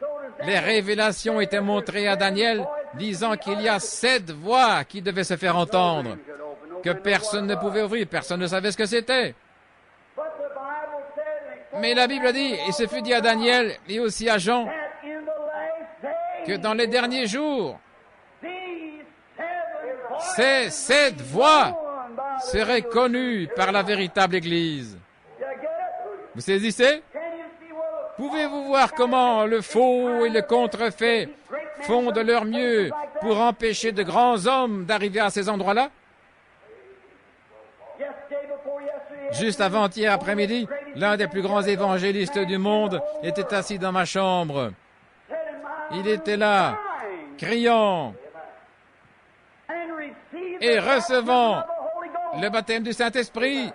les révélations étaient montrées à Daniel, disant qu'il y a 7 voix qui devaient se faire entendre, que personne ne pouvait ouvrir, personne ne savait ce que c'était. Mais la Bible dit, et ce fut dit à Daniel et aussi à Jean, que dans les derniers jours, ces 7 voix seraient connues par la véritable Église. Vous saisissez? Pouvez-vous voir comment le faux et le contrefait font de leur mieux pour empêcher de grands hommes d'arriver à ces endroits-là? Juste avant-hier après-midi, l'un des plus grands évangélistes du monde était assis dans ma chambre. Il était là, criant et recevant le baptême du Saint-Esprit.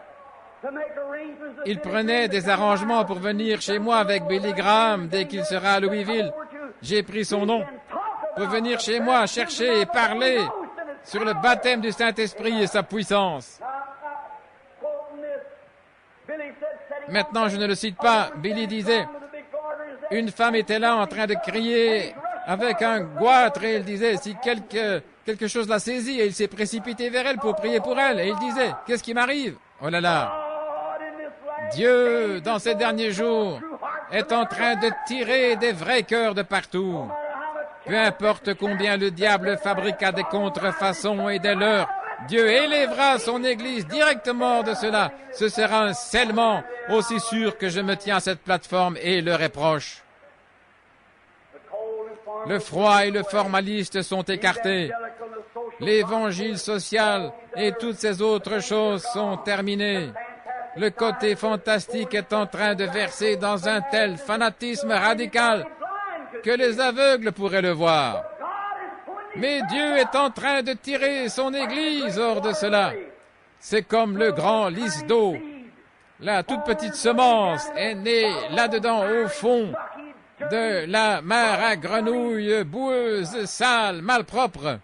Il prenait des arrangements pour venir chez moi avec Billy Graham dès qu'il sera à Louisville. J'ai pris son nom pour venir chez moi chercher et parler sur le baptême du Saint-Esprit et sa puissance. Maintenant, je ne le cite pas. Billy disait, une femme était là en train de crier avec un goitre et il disait, si quelque chose l'a saisie et il s'est précipité vers elle pour prier pour elle. Et il disait, qu'est-ce qui m'arrive? Oh là là! Dieu, dans ces derniers jours, est en train de tirer des vrais cœurs de partout. Peu importe combien le diable fabriqua des contrefaçons et des leurres, Dieu élèvera son Église directement de cela. Ce sera un scellement, aussi sûr que je me tiens à cette plateforme et le reproche. Le froid et le formaliste sont écartés. L'évangile social et toutes ces autres choses sont terminées. Le côté fantastique est en train de verser dans un tel fanatisme radical que les aveugles pourraient le voir. Mais Dieu est en train de tirer son Église hors de cela. C'est comme le grand lys d'eau. La toute petite semence est née là-dedans au fond de la mare à grenouilles boueuse, sale, malpropre.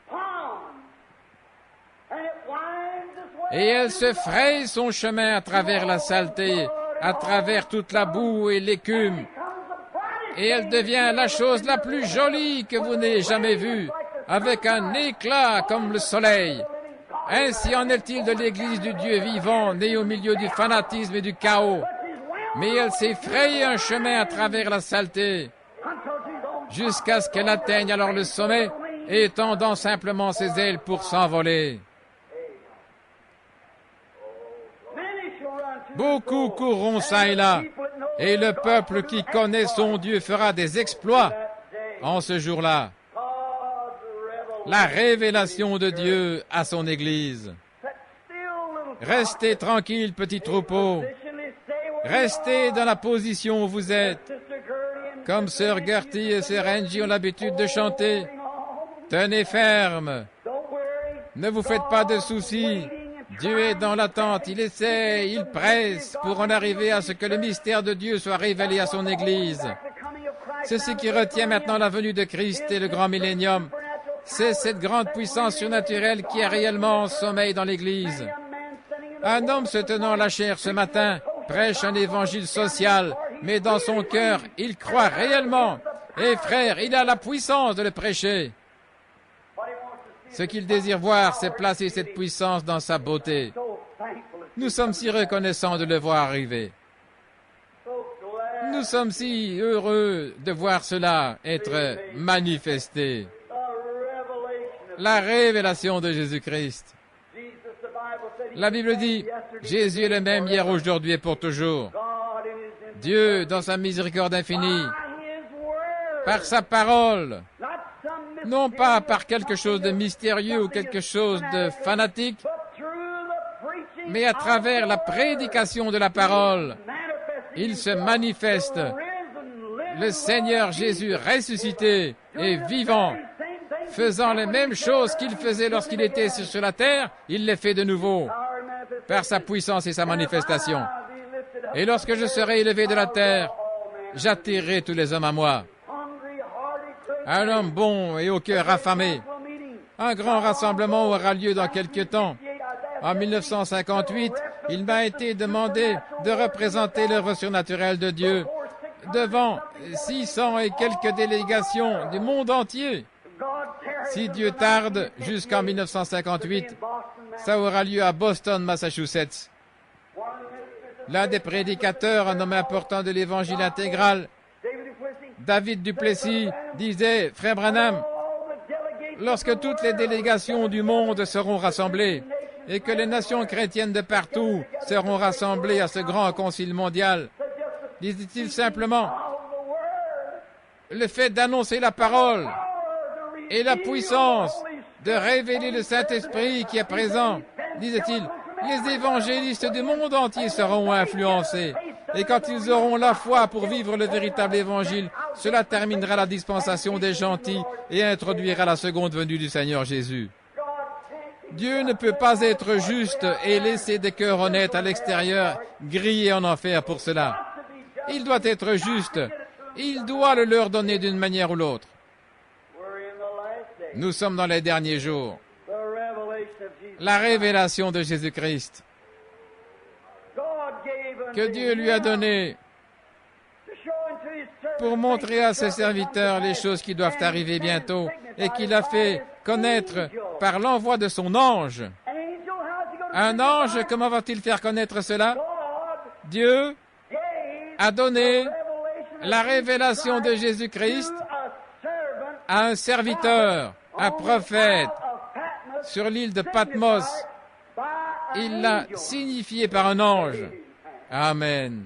Et elle se fraye son chemin à travers la saleté, à travers toute la boue et l'écume. Et elle devient la chose la plus jolie que vous n'ayez jamais vue, avec un éclat comme le soleil. Ainsi en est-il de l'Église du Dieu vivant, née au milieu du fanatisme et du chaos. Mais elle s'est frayé un chemin à travers la saleté, jusqu'à ce qu'elle atteigne alors le sommet, et tendant simplement ses ailes pour s'envoler. Beaucoup courront ça et là, et le peuple qui connaît son Dieu fera des exploits en ce jour-là. La révélation de Dieu à son Église. Restez tranquille, petit troupeau. Restez dans la position où vous êtes. Comme Sœur Gertie et Sœur Angie ont l'habitude de chanter. Tenez ferme. Ne vous faites pas de soucis. Dieu est dans l'attente. Il essaie, il presse pour en arriver à ce que le mystère de Dieu soit révélé à son Église. C'est ce qui retient maintenant la venue de Christ et le grand millénium. C'est cette grande puissance surnaturelle qui est réellement en sommeil dans l'Église. Un homme se tenant la chair ce matin prêche un évangile social, mais dans son cœur, il croit réellement. Et frère, il a la puissance de le prêcher. Ce qu'il désire voir, c'est placer cette puissance dans sa beauté. Nous sommes si reconnaissants de le voir arriver. Nous sommes si heureux de voir cela être manifesté. La révélation de Jésus-Christ. La Bible dit, Jésus est le même hier, aujourd'hui et pour toujours. Dieu, dans sa miséricorde infinie, par sa parole, non pas par quelque chose de mystérieux ou quelque chose de fanatique, mais à travers la prédication de la parole, il se manifeste. Le Seigneur Jésus ressuscité et vivant, faisant les mêmes choses qu'il faisait lorsqu'il était sur la terre, il les fait de nouveau, par sa puissance et sa manifestation. Et lorsque je serai élevé de la terre, j'attirerai tous les hommes à moi. Un homme bon et au cœur affamé. Un grand rassemblement aura lieu dans quelque temps. En 1958, il m'a été demandé de représenter l'œuvre surnaturelle de Dieu devant 600 et quelques délégations du monde entier. Si Dieu tarde jusqu'en 1958, ça aura lieu à Boston, Massachusetts. L'un des prédicateurs, un homme important de l'Évangile intégral, David Duplessis, disait, Frère Branham, lorsque toutes les délégations du monde seront rassemblées et que les nations chrétiennes de partout seront rassemblées à ce grand concile mondial, disait-il simplement, le fait d'annoncer la parole et la puissance de révéler le Saint-Esprit qui est présent, disait-il, les évangélistes du monde entier seront influencés. Et quand ils auront la foi pour vivre le véritable évangile, cela terminera la dispensation des gentils et introduira la seconde venue du Seigneur Jésus. Dieu ne peut pas être juste et laisser des cœurs honnêtes à l'extérieur griller en enfer pour cela. Il doit être juste. Il doit le leur donner d'une manière ou l'autre. Nous sommes dans les derniers jours. La révélation de Jésus-Christ que Dieu lui a donnée pour montrer à ses serviteurs les choses qui doivent arriver bientôt et qu'il a fait connaître par l'envoi de son ange. Un ange, comment va-t-il faire connaître cela? Dieu a donné la révélation de Jésus-Christ à un serviteur, un prophète, sur l'île de Patmos. Il l'a signifié par un ange. Amen.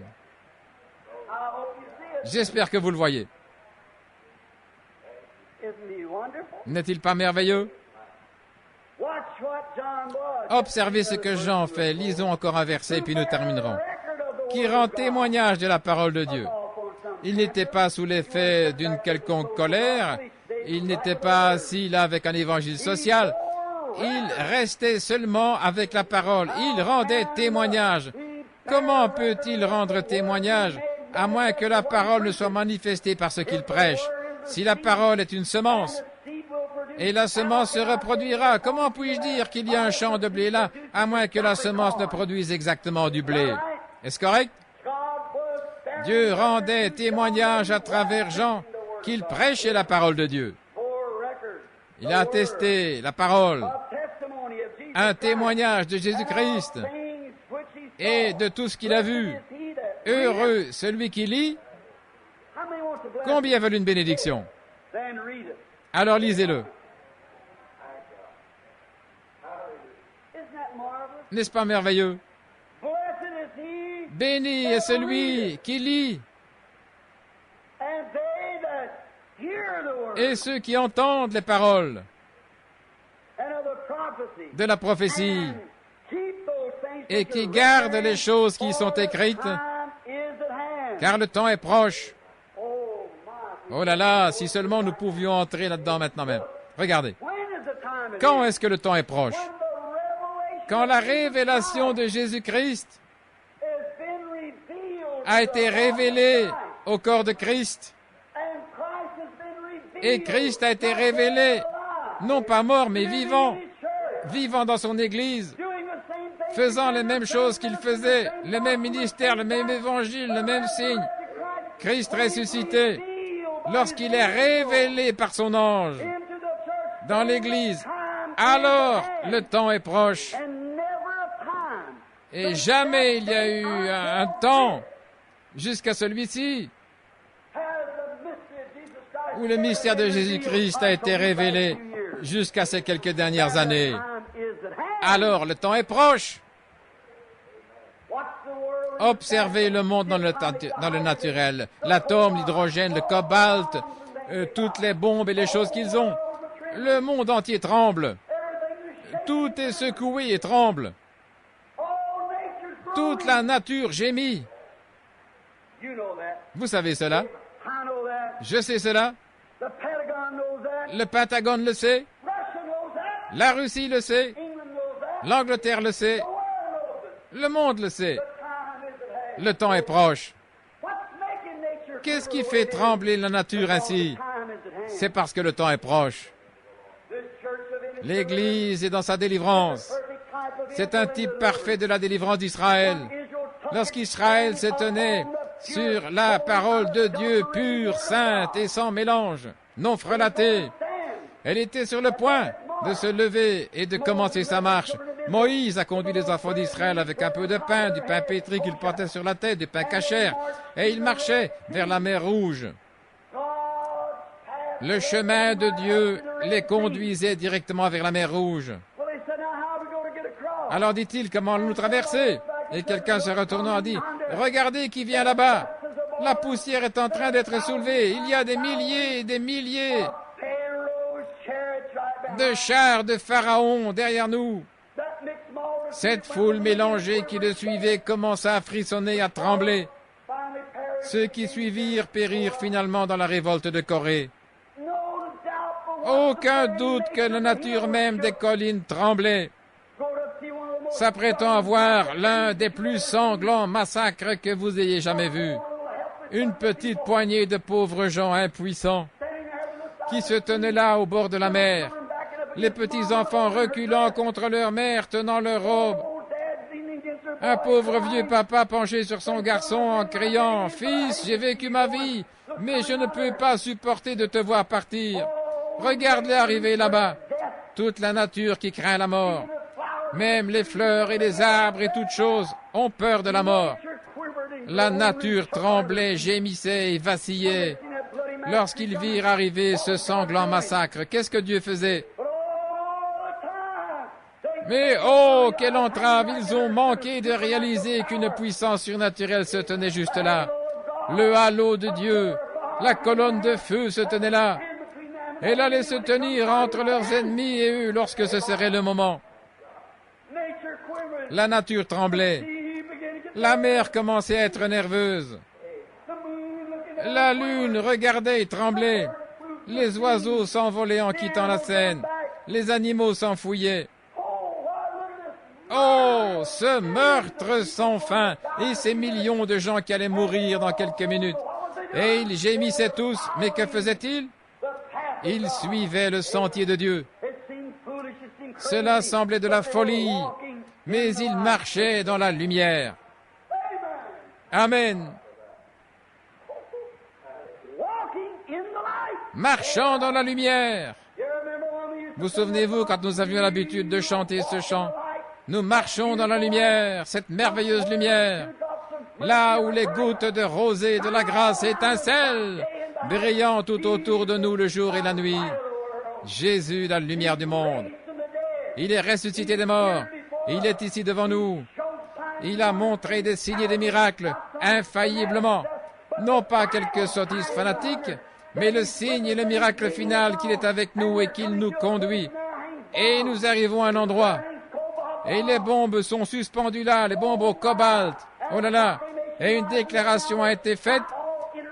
J'espère que vous le voyez. N'est-il pas merveilleux? Observez ce que Jean fait. Lisons encore un verset puis nous terminerons. Qui rend témoignage de la parole de Dieu. Il n'était pas sous l'effet d'une quelconque colère. Il n'était pas assis là avec un évangile social. Il restait seulement avec la parole. Il rendait témoignage. Comment peut-il rendre témoignage à moins que la parole ne soit manifestée par ce qu'il prêche? Si la parole est une semence, et la semence se reproduira, comment puis-je dire qu'il y a un champ de blé là, à moins que la semence ne produise exactement du blé? Est-ce correct? Dieu rendait témoignage à travers Jean qu'il prêchait la parole de Dieu. Il a attesté la parole, un témoignage de Jésus-Christ et de tout ce qu'il a vu. Heureux celui qui lit. Combien veulent une bénédiction? Alors lisez-le. N'est-ce pas merveilleux? Béni est celui qui lit et ceux qui entendent les paroles de la prophétie et qui gardent les choses qui y sont écrites, car le temps est proche. Oh là là, si seulement nous pouvions entrer là-dedans maintenant même. Regardez. Quand est-ce que le temps est proche? Quand la révélation de Jésus-Christ a été révélée au corps de Christ, et Christ a été révélé, non pas mort, mais vivant, vivant dans son Église, faisant les mêmes choses qu'il faisait, le même ministère, le même évangile, le même signe. Christ ressuscité, lorsqu'il est révélé par son ange dans l'Église, alors le temps est proche. Et jamais il y a eu un temps jusqu'à celui-ci où le mystère de Jésus-Christ a été révélé jusqu'à ces quelques dernières années. Alors le temps est proche. Observez le monde dans le naturel, l'atome, l'hydrogène, le cobalt, toutes les bombes et les choses qu'ils ont. Le monde entier tremble. Tout est secoué et tremble. Toute la nature gémit. Vous savez cela? Je sais cela. Le Pentagone le sait. La Russie le sait. L'Angleterre le sait. Le monde le sait. Le temps est proche. Qu'est-ce qui fait trembler la nature ainsi? C'est parce que le temps est proche. L'Église est dans sa délivrance. C'est un type parfait de la délivrance d'Israël. Lorsqu'Israël se tenait sur la parole de Dieu pure, sainte et sans mélange, non frelatée, elle était sur le point de se lever et de commencer sa marche. Moïse a conduit les enfants d'Israël avec un peu de pain, du pain pétri qu'il portait sur la tête, du pain cachère, et ils marchaient vers la mer Rouge. Le chemin de Dieu les conduisait directement vers la mer Rouge. Alors dit-il, comment allons-nous traverser? Et quelqu'un se retournant a dit, regardez qui vient là-bas. La poussière est en train d'être soulevée. Il y a des milliers et des milliers de chars de Pharaon derrière nous. Cette foule mélangée qui le suivait commença à frissonner, à trembler. Ceux qui suivirent périrent finalement dans la révolte de Corée. Aucun doute que la nature même des collines tremblait, s'apprêtant à voir l'un des plus sanglants massacres que vous ayez jamais vus. Une petite poignée de pauvres gens impuissants qui se tenaient là au bord de la mer, les petits enfants reculant contre leur mère, tenant leur robe. Un pauvre vieux papa penché sur son garçon en criant « Fils, j'ai vécu ma vie, mais je ne peux pas supporter de te voir partir. Regarde-les arriver là-bas. Toute la nature qui craint la mort. Même les fleurs et les arbres et toutes choses ont peur de la mort. La nature tremblait, gémissait et vacillait lorsqu'ils virent arriver ce sanglant massacre. Qu'est-ce que Dieu faisait? Mais oh, quelle entrave! Ils ont manqué de réaliser qu'une puissance surnaturelle se tenait juste là. Le halo de Dieu, la colonne de feu se tenait là. Elle allait se tenir entre leurs ennemis et eux lorsque ce serait le moment. La nature tremblait. La mer commençait à être nerveuse. La lune regardait et tremblait. Les oiseaux s'envolaient en quittant la scène. Les animaux s'enfouillaient. Oh, ce meurtre sans fin et ces millions de gens qui allaient mourir dans quelques minutes. Et ils gémissaient tous, mais que faisaient-ils? Ils suivaient le sentier de Dieu. Cela semblait de la folie, mais ils marchaient dans la lumière. Amen. Marchant dans la lumière. Vous souvenez-vous quand nous avions l'habitude de chanter ce chant? Nous marchons dans la lumière, cette merveilleuse lumière, là où les gouttes de rosée de la grâce étincellent, brillant tout autour de nous le jour et la nuit. Jésus, la lumière du monde. Il est ressuscité des morts. Il est ici devant nous. Il a montré des signes et des miracles, infailliblement. Non pas quelques sottises fanatiques, mais le signe et le miracle final qu'il est avec nous et qu'il nous conduit. Et nous arrivons à un endroit. Et les bombes sont suspendues là, les bombes au cobalt. Oh là là. Et une déclaration a été faite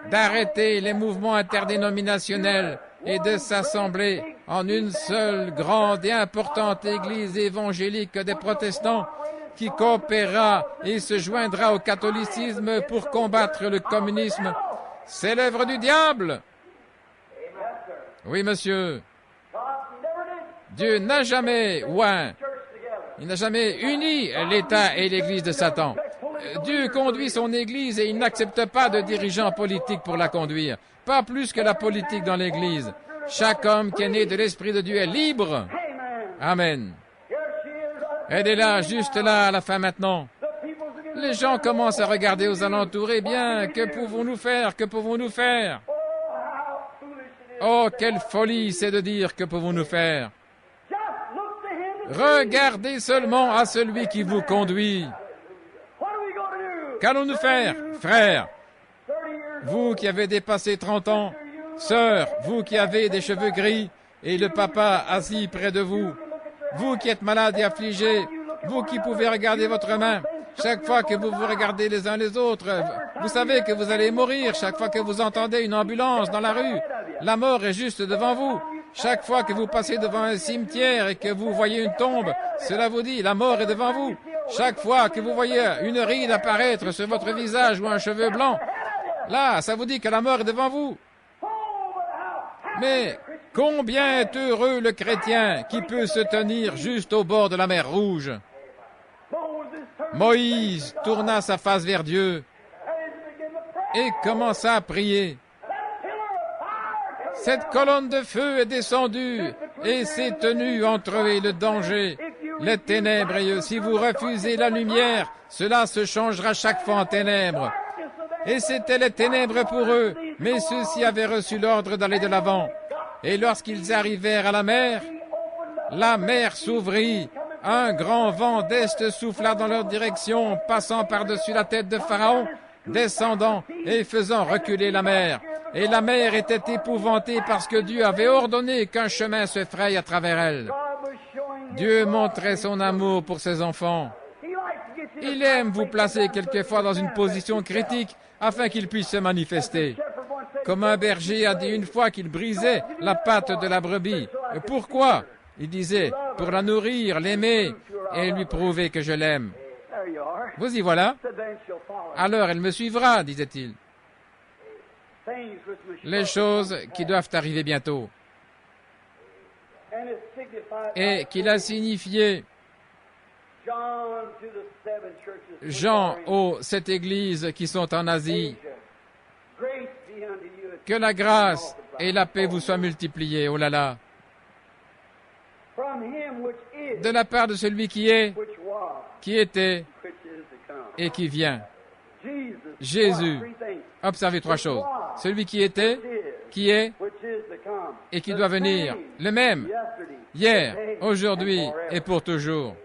d'arrêter les mouvements interdénominationnels et de s'assembler en une seule grande et importante église évangélique des protestants qui coopérera et se joindra au catholicisme pour combattre le communisme. C'est l'œuvre du diable. Oui, monsieur. Dieu n'a jamais Il n'a jamais uni l'État et l'Église de Satan. Dieu conduit son Église et il n'accepte pas de dirigeants politiques pour la conduire. Pas plus que la politique dans l'Église. Chaque homme qui est né de l'Esprit de Dieu est libre. Amen. Elle est là, juste là, à la fin maintenant. Les gens commencent à regarder aux alentours. Eh bien, que pouvons-nous faire? Que pouvons-nous faire? Oh, quelle folie c'est de dire que pouvons-nous faire? Regardez seulement à celui qui vous conduit. Qu'allons-nous faire, frères? Vous qui avez dépassé 30 ans, sœurs, vous qui avez des cheveux gris et le papa assis près de vous, vous qui êtes malade et affligé, vous qui pouvez regarder votre main, chaque fois que vous vous regardez les uns les autres, vous savez que vous allez mourir chaque fois que vous entendez une ambulance dans la rue. La mort est juste devant vous. Chaque fois que vous passez devant un cimetière et que vous voyez une tombe, cela vous dit, la mort est devant vous. Chaque fois que vous voyez une ride apparaître sur votre visage ou un cheveu blanc, là, ça vous dit que la mort est devant vous. Mais combien est heureux le chrétien qui peut se tenir juste au bord de la mer Rouge. Moïse tourna sa face vers Dieu et commença à prier. Cette colonne de feu est descendue et s'est tenue entre eux et le danger, les ténèbres et eux. Si vous refusez la lumière, cela se changera chaque fois en ténèbres. Et c'étaient les ténèbres pour eux, mais ceux-ci avaient reçu l'ordre d'aller de l'avant. Et lorsqu'ils arrivèrent à la mer s'ouvrit. Un grand vent d'est souffla dans leur direction, passant par-dessus la tête de Pharaon, descendant et faisant reculer la mer. Et la mer était épouvantée parce que Dieu avait ordonné qu'un chemin se fraye à travers elle. Dieu montrait son amour pour ses enfants. Il aime vous placer quelquefois dans une position critique afin qu'il puisse se manifester. Comme un berger a dit une fois qu'il brisait la patte de la brebis. Pourquoi? Il disait, pour la nourrir, l'aimer et lui prouver que je l'aime. Vous y voilà. Alors elle me suivra, disait-il. Les choses qui doivent arriver bientôt. Et qu'il a signifié Jean aux 7 églises qui sont en Asie. Que la grâce et la paix vous soient multipliées. Oh là là. De la part de celui qui est, qui était et qui vient. Jésus. Observez 3 choses. Celui qui était, qui est et qui doit venir. Le même. Hier, aujourd'hui et pour toujours.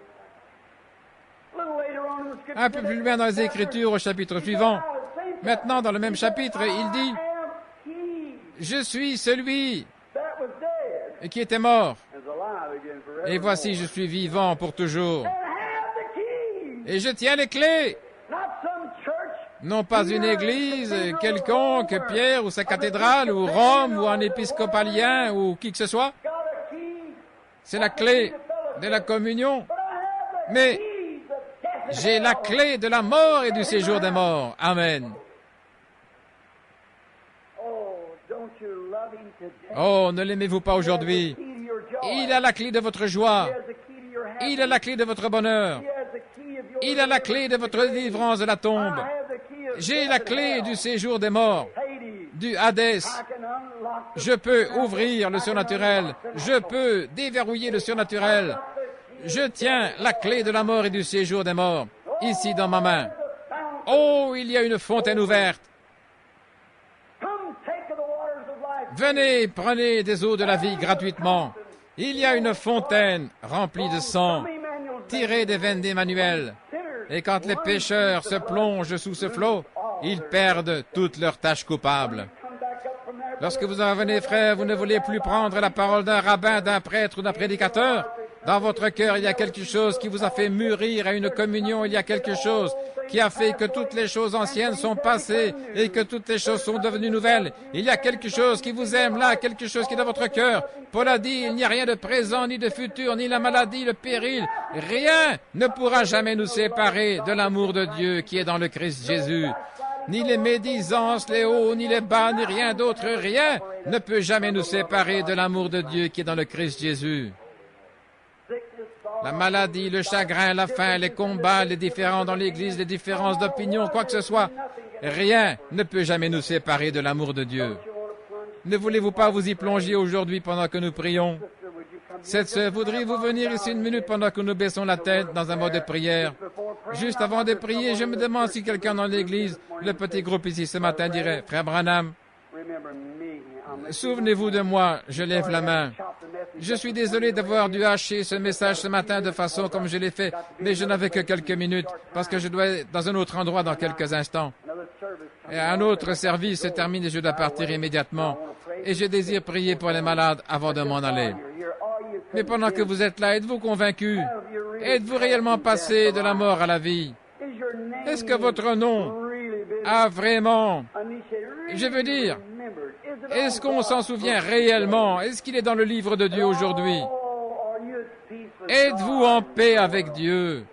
Un peu plus loin dans les Écritures, au chapitre suivant. Maintenant, dans le même chapitre, il dit « Je suis celui qui était mort. Et voici, je suis vivant pour toujours. Et je tiens les clés. » Non pas une église quelconque, Pierre ou sa cathédrale, ou Rome, ou un épiscopalien, ou qui que ce soit. C'est la clé de la communion. Mais j'ai la clé de la mort et du séjour des morts. Amen. Oh, ne l'aimez-vous pas aujourd'hui? Il a la clé de votre joie. Il a la clé de votre bonheur. Il a la clé de votre délivrance de la tombe. J'ai la clé du séjour des morts, du Hadès. Je peux ouvrir le surnaturel. Je peux déverrouiller le surnaturel. Je tiens la clé de la mort et du séjour des morts, ici dans ma main. Oh, il y a une fontaine ouverte. Venez, prenez des eaux de la vie gratuitement. Il y a une fontaine remplie de sang, tirée des veines d'Emmanuel. Et quand les pécheurs se plongent sous ce flot, ils perdent toutes leurs tâches coupables. Lorsque vous en revenez, frères, vous ne voulez plus prendre la parole d'un rabbin, d'un prêtre ou d'un prédicateur. Dans votre cœur, il y a quelque chose qui vous a fait mûrir à une communion. Il y a quelque chose qui a fait que toutes les choses anciennes sont passées et que toutes les choses sont devenues nouvelles. Il y a quelque chose qui vous aime là, quelque chose qui est dans votre cœur. Paul a dit, il n'y a rien de présent, ni de futur, ni la maladie, le péril. Rien ne pourra jamais nous séparer de l'amour de Dieu qui est dans le Christ Jésus. Ni les médisances, les hauts, ni les bas, ni rien d'autre, rien ne peut jamais nous séparer de l'amour de Dieu qui est dans le Christ Jésus. la maladie, le chagrin, la faim, les combats, les différends dans l'Église, les différences d'opinion, quoi que ce soit. Rien ne peut jamais nous séparer de l'amour de Dieu. Ne voulez-vous pas vous y plonger aujourd'hui pendant que nous prions? Cette sœur, voudriez-vous venir ici une minute pendant que nous baissons la tête dans un mode de prière? Juste avant de prier, je me demande si quelqu'un dans l'Église, le petit groupe ici ce matin dirait, « Frère Branham, souvenez-vous de moi, je lève la main. Je suis désolé d'avoir dû hacher ce message ce matin de façon comme je l'ai fait, mais je n'avais que quelques minutes parce que je dois être dans un autre endroit dans quelques instants. Et un autre service se termine et je dois partir immédiatement. Et je désire prier pour les malades avant de m'en aller. Mais pendant que vous êtes là, êtes-vous convaincu? Êtes-vous réellement passé de la mort à la vie? Est-ce que votre nom a vraiment... Je veux dire, est-ce qu'on s'en souvient réellement? Est-ce qu'il est dans le livre de Dieu aujourd'hui? Êtes-vous en paix avec Dieu?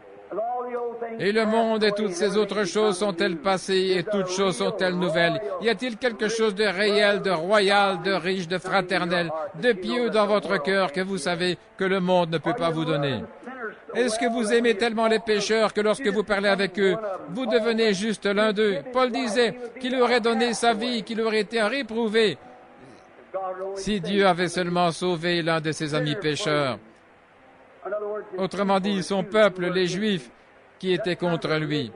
Et le monde et toutes ces autres choses sont-elles passées et toutes choses sont-elles nouvelles? Y a-t-il quelque chose de réel, de royal, de riche, de fraternel, de pieux dans votre cœur que vous savez que le monde ne peut pas vous donner? Est-ce que vous aimez tellement les pécheurs que lorsque vous parlez avec eux, vous devenez juste l'un d'eux? Paul disait qu'il aurait donné sa vie, qu'il aurait été réprouvé si Dieu avait seulement sauvé l'un de ses amis pécheurs. Autrement dit, son peuple, les Juifs, qui étaient contre lui.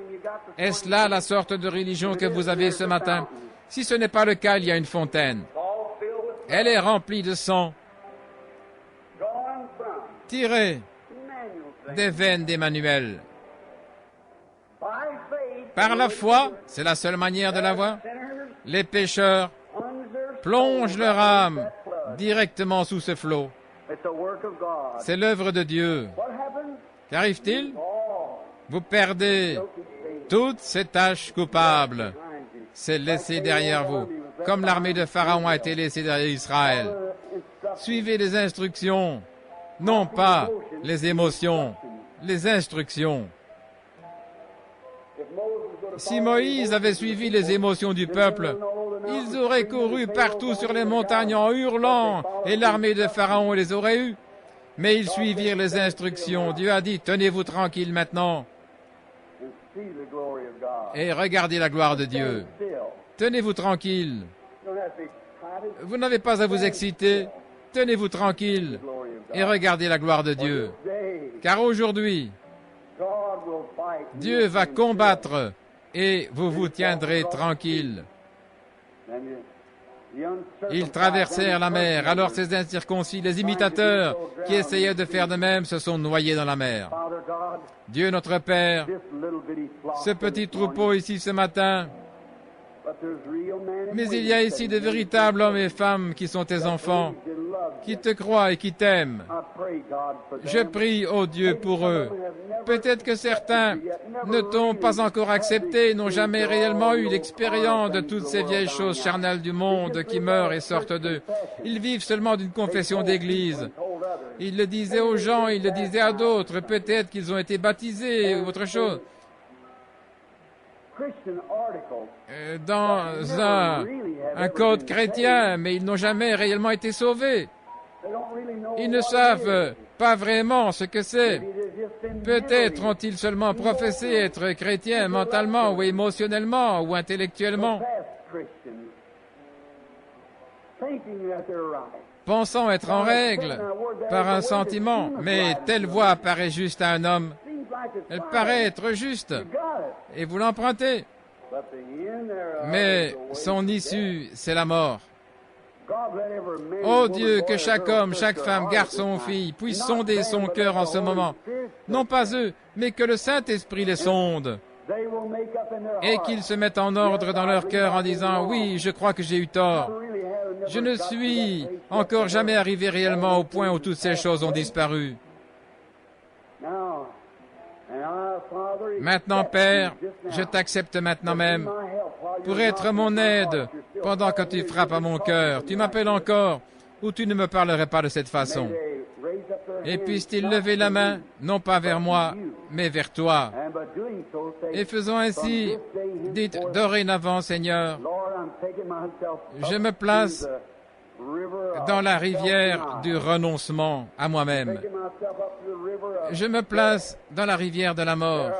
Est-ce là la sorte de religion que vous avez ce matin? Si ce n'est pas le cas, il y a une fontaine. Elle est remplie de sang, tirée des veines d'Emmanuel. Par la foi, c'est la seule manière de l'avoir, les pécheurs plongent leur âme directement sous ce flot. C'est l'œuvre de Dieu. Qu'arrive-t-il? Vous perdez toutes ces tâches coupables. C'est laissé derrière vous, comme l'armée de Pharaon a été laissée derrière Israël. Suivez les instructions, non pas les émotions, les instructions. Si Moïse avait suivi les émotions du peuple, ils auraient couru partout sur les montagnes en hurlant et l'armée de Pharaon les aurait eus. Mais ils suivirent les instructions. Dieu a dit, tenez-vous tranquille maintenant et regardez la gloire de Dieu. Tenez-vous tranquille. Vous n'avez pas à vous exciter. Tenez-vous tranquille et regardez la gloire de Dieu. Car aujourd'hui, Dieu va combattre et vous vous tiendrez tranquille. Ils traversèrent la mer, alors ces incirconcis, les imitateurs qui essayaient de faire de même, se sont noyés dans la mer. Dieu notre Père, ce petit troupeau ici ce matin, mais il y a ici de véritables hommes et femmes qui sont tes enfants, qui te croient et qui t'aiment. Je prie, ô Dieu, pour eux. Peut-être que certains ne t'ont pas encore accepté, n'ont jamais réellement eu l'expérience de toutes ces vieilles choses charnelles du monde qui meurent et sortent d'eux. Ils vivent seulement d'une confession d'église. Ils le disaient aux gens, ils le disaient à d'autres. Peut-être qu'ils ont été baptisés ou autre chose. Dans un code chrétien, mais ils n'ont jamais réellement été sauvés. Ils ne savent pas vraiment ce que c'est. Peut-être ont-ils seulement professé être chrétiens mentalement ou émotionnellement ou intellectuellement, pensant être en règle par un sentiment, mais telle voix apparaît juste à un homme. Elle paraît être juste, et vous l'empruntez. Mais son issue, c'est la mort. Oh Dieu, que chaque homme, chaque femme, garçon ou fille puisse sonder son cœur en ce moment. Non pas eux, mais que le Saint-Esprit les sonde. Et qu'ils se mettent en ordre dans leur cœur en disant, oui, je crois que j'ai eu tort. Je ne suis encore jamais arrivé réellement au point où toutes ces choses ont disparu. Maintenant, Père, je t'accepte maintenant même pour être mon aide pendant que tu frappes à mon cœur. Tu m'appelles encore ou tu ne me parlerais pas de cette façon. Et puisse-t-il lever la main, non pas vers moi, mais vers toi. Et faisons ainsi, dites dorénavant, Seigneur, je me place dans la rivière du renoncement à moi-même. Je me place dans la rivière de la mort.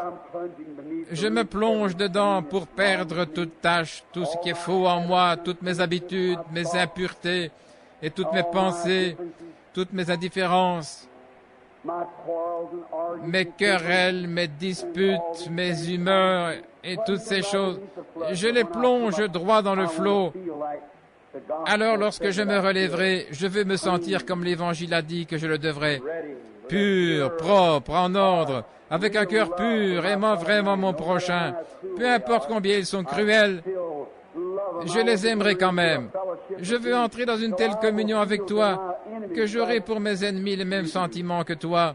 Je me plonge dedans pour perdre toute tâche, tout ce qui est faux en moi, toutes mes habitudes, mes impuretés et toutes mes pensées, toutes mes indifférences, mes querelles, mes disputes, mes humeurs et toutes ces choses. Je les plonge droit dans le flot. Alors, lorsque je me relèverai, je veux me sentir comme l'Évangile a dit que je le devrais. Pur, propre, en ordre, avec un cœur pur, aimant vraiment mon prochain. Peu importe combien ils sont cruels, je les aimerai quand même. Je veux entrer dans une telle communion avec toi que j'aurai pour mes ennemis les mêmes sentiments que toi.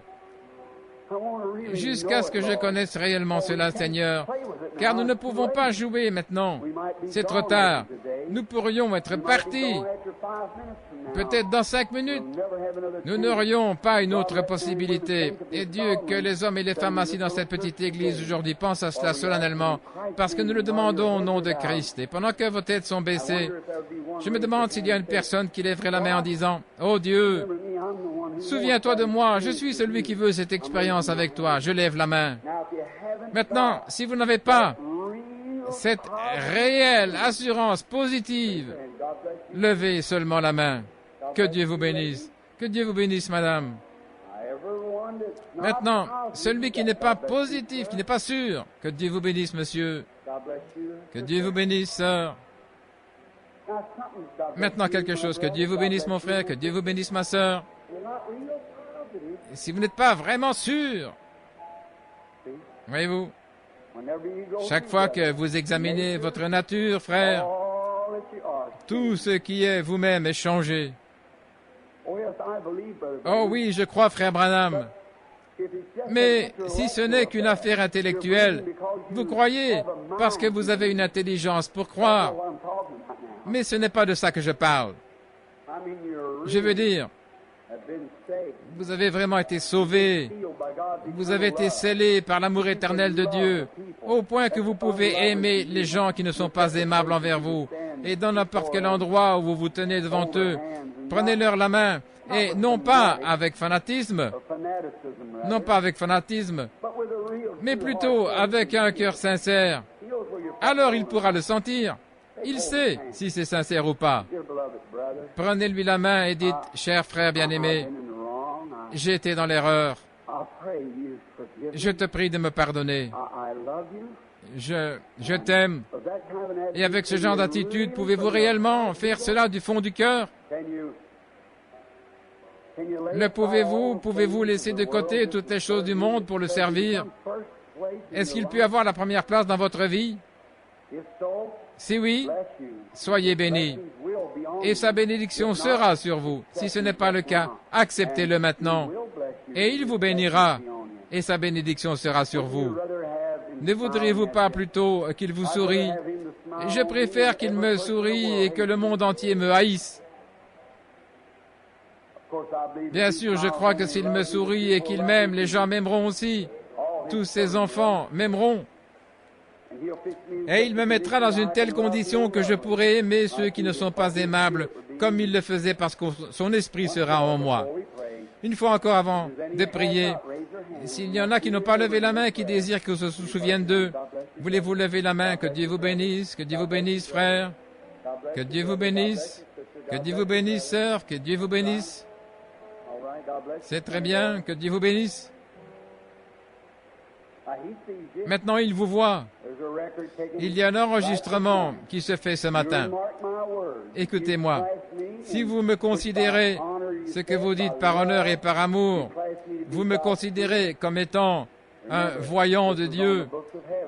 Jusqu'à ce que je connaisse réellement cela, Seigneur, car nous ne pouvons pas jouer maintenant. C'est trop tard. Nous pourrions être partis. Peut-être dans 5 minutes. Nous n'aurions pas une autre possibilité. Et Dieu, que les hommes et les femmes assis dans cette petite église aujourd'hui pensent à cela solennellement, parce que nous le demandons au nom de Christ. Et pendant que vos têtes sont baissées, je me demande s'il y a une personne qui lèverait la main en disant, « Oh Dieu, souviens-toi de moi, je suis celui qui veut cette expérience avec toi. » Je lève la main. Maintenant, si vous n'avez pas cette réelle assurance positive, levez seulement la main. Que Dieu vous bénisse. Que Dieu vous bénisse, madame. Maintenant, celui qui n'est pas positif, qui n'est pas sûr, que Dieu vous bénisse, monsieur. Que Dieu vous bénisse, sœur. Maintenant, quelque chose. Que Dieu vous bénisse, mon frère. Que Dieu vous bénisse, ma sœur. Si vous n'êtes pas vraiment sûr, voyez-vous, chaque fois que vous examinez votre nature, frère, tout ce qui est vous-même est changé. Oh oui, je crois, frère Branham. Mais si ce n'est qu'une affaire intellectuelle, vous croyez parce que vous avez une intelligence pour croire. Mais ce n'est pas de ça que je parle. Je veux dire, vous avez vraiment été sauvés. Vous avez été scellés par l'amour éternel de Dieu, au point que vous pouvez aimer les gens qui ne sont pas aimables envers vous. Et dans n'importe quel endroit où vous vous tenez devant eux, prenez-leur la main, et non pas avec fanatisme, mais plutôt avec un cœur sincère. Alors il pourra le sentir. Il sait si c'est sincère ou pas. Prenez-lui la main et dites, « Cher frère bien-aimé, j'ai été dans l'erreur. Je te prie de me pardonner. Je t'aime. » Et avec ce genre d'attitude, pouvez-vous réellement faire cela du fond du cœur? Le pouvez-vous? Pouvez-vous laisser de côté toutes les choses du monde pour le servir? Est-ce qu'il peut avoir la première place dans votre vie? Si oui, soyez bénis. Et sa bénédiction sera sur vous. Si ce n'est pas le cas, acceptez-le maintenant. Et il vous bénira. Et sa bénédiction sera sur vous. Ne voudriez-vous pas plutôt qu'il vous sourie? Je préfère qu'il me sourie et que le monde entier me haïsse. Bien sûr, je crois que s'il me sourit et qu'il m'aime, les gens m'aimeront aussi. Tous ses enfants m'aimeront. Et il me mettra dans une telle condition que je pourrai aimer ceux qui ne sont pas aimables, comme il le faisait parce que son esprit sera en moi. Une fois encore avant de prier, s'il y en a qui n'ont pas levé la main et qui désirent que je se souvienne d'eux, voulez-vous lever la main? Que Dieu vous bénisse, frère. Que Dieu vous bénisse. Que Dieu vous bénisse, sœur. Que Dieu vous bénisse. C'est très bien, que Dieu vous bénisse. Maintenant, il vous voit. Il y a un enregistrement qui se fait ce matin. Écoutez-moi, si vous me considérez, ce que vous dites par honneur et par amour, vous me considérez comme étant un voyant de Dieu,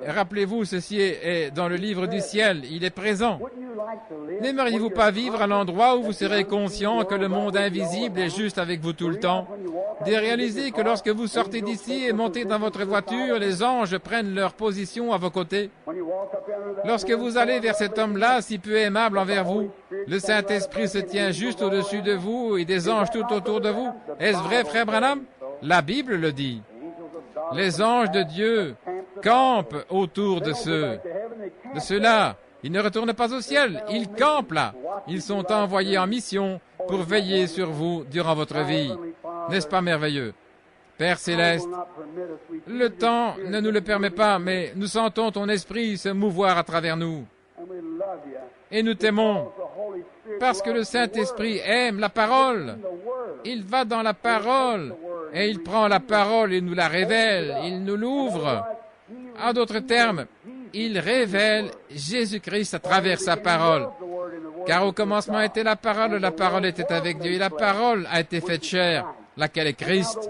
rappelez-vous, ceci est dans le livre du ciel, il est présent. N'aimeriez-vous pas vivre à l'endroit où vous serez conscient que le monde invisible est juste avec vous tout le temps? De réaliser que lorsque vous sortez d'ici et montez dans votre voiture, les anges prennent leur position à vos côtés. Lorsque vous allez vers cet homme-là, si peu aimable envers vous, le Saint-Esprit se tient juste au-dessus de vous et des anges tout autour de vous. Est-ce vrai, frère Branham? La Bible le dit. Les anges de Dieu campent autour de ceux-là. Ils ne retournent pas au ciel, ils campent là. Ils sont envoyés en mission pour veiller sur vous durant votre vie. N'est-ce pas merveilleux? Père céleste, le temps ne nous le permet pas, mais nous sentons ton esprit se mouvoir à travers nous. Et nous t'aimons parce que le Saint-Esprit aime la parole. Il va dans la parole et il prend la parole et nous la révèle, il nous l'ouvre. En d'autres termes, il révèle Jésus-Christ à travers sa parole. Car au commencement était la parole était avec Dieu et la parole a été faite chair, laquelle est Christ.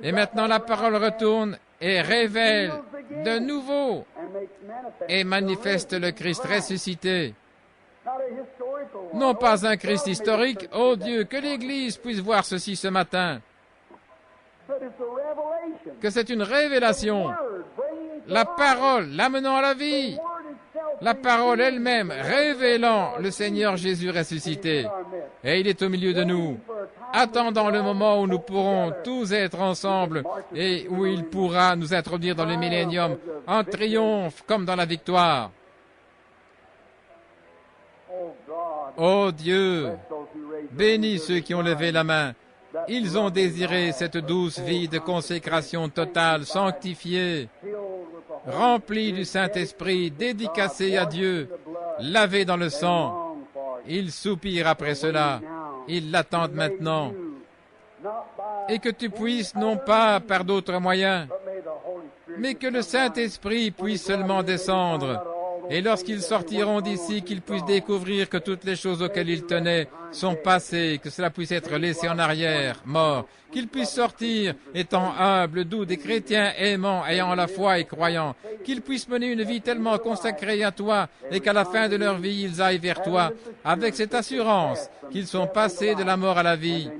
Et maintenant la parole retourne et révèle de nouveau et manifeste le Christ ressuscité. Non pas un Christ historique, oh Dieu, que l'Église puisse voir ceci ce matin, que c'est une révélation, la parole l'amenant à la vie, la parole elle-même révélant le Seigneur Jésus ressuscité. Et il est au milieu de nous, attendant le moment où nous pourrons tous être ensemble et où il pourra nous introduire dans le millénium en triomphe comme dans la victoire. Oh Dieu, bénis ceux qui ont levé la main. Ils ont désiré cette douce vie de consécration totale, sanctifiée, remplie du Saint-Esprit, dédicacée à Dieu, lavée dans le sang. Ils soupirent après cela. Ils l'attendent maintenant. Et que tu puisses, non pas par d'autres moyens, mais que le Saint-Esprit puisse seulement descendre. Et lorsqu'ils sortiront d'ici, qu'ils puissent découvrir que toutes les choses auxquelles ils tenaient sont passées, que cela puisse être laissé en arrière, mort. Qu'ils puissent sortir étant humbles, doux, des chrétiens aimants, ayant la foi et croyant. Qu'ils puissent mener une vie tellement consacrée à toi et qu'à la fin de leur vie, ils aillent vers toi avec cette assurance qu'ils sont passés de la mort à la vie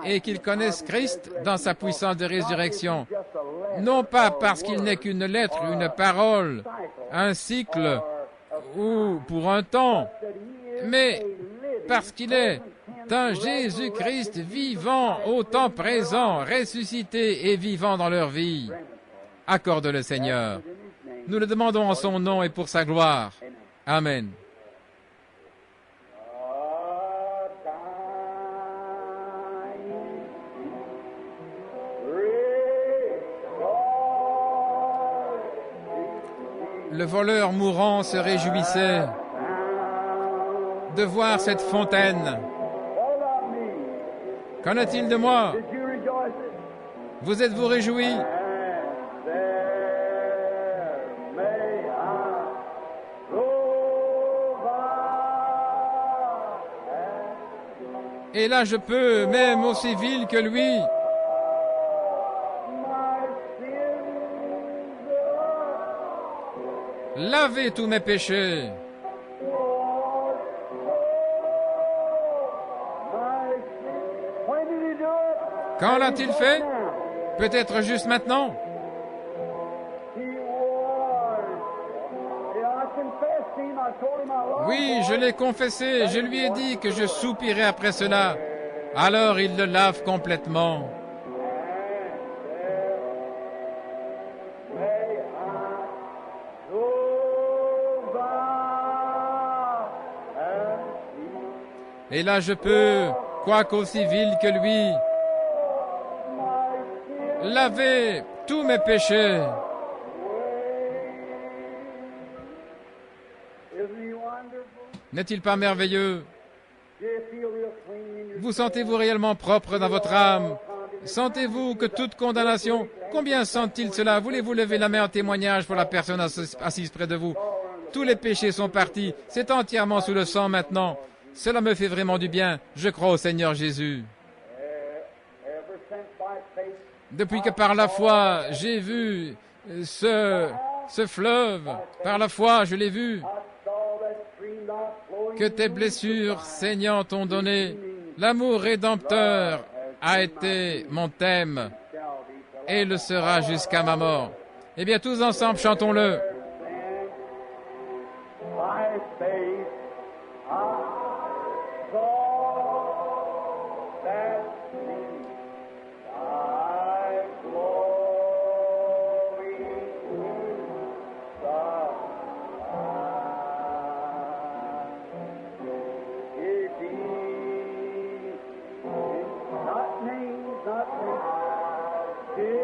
et qu'ils connaissent Christ dans sa puissance de résurrection. Non pas parce qu'il n'est qu'une lettre, une parole, un cycle ou pour un temps, mais parce qu'il est un Jésus-Christ vivant au temps présent, ressuscité et vivant dans leur vie. Accorde-le, Seigneur. Nous le demandons en son nom et pour sa gloire. Amen. Le voleur mourant se réjouissait de voir cette fontaine. Qu'en est-il de moi? Vous êtes-vous réjouis? Et là, je peux, même aussi vil que lui, laver tous mes péchés. Quand l'a-t-il fait? Peut-être juste maintenant. Oui, je l'ai confessé, je lui ai dit que je soupirais après cela. Alors il le lave complètement. Et là je peux, quoique aussi vil que lui, laver tous mes péchés. N'est-il pas merveilleux? Vous sentez-vous réellement propre dans votre âme? Sentez-vous que toute condamnation... Combien sentent-ils cela? Voulez-vous lever la main en témoignage pour la personne assise près de vous? Tous les péchés sont partis. C'est entièrement sous le sang maintenant. Cela me fait vraiment du bien. Je crois au Seigneur Jésus. Depuis que par la foi, j'ai vu ce fleuve, par la foi, je l'ai vu, que tes blessures saignantes ont donné. L'amour rédempteur a été mon thème et le sera jusqu'à ma mort. Eh bien, tous ensemble, chantons-le. Not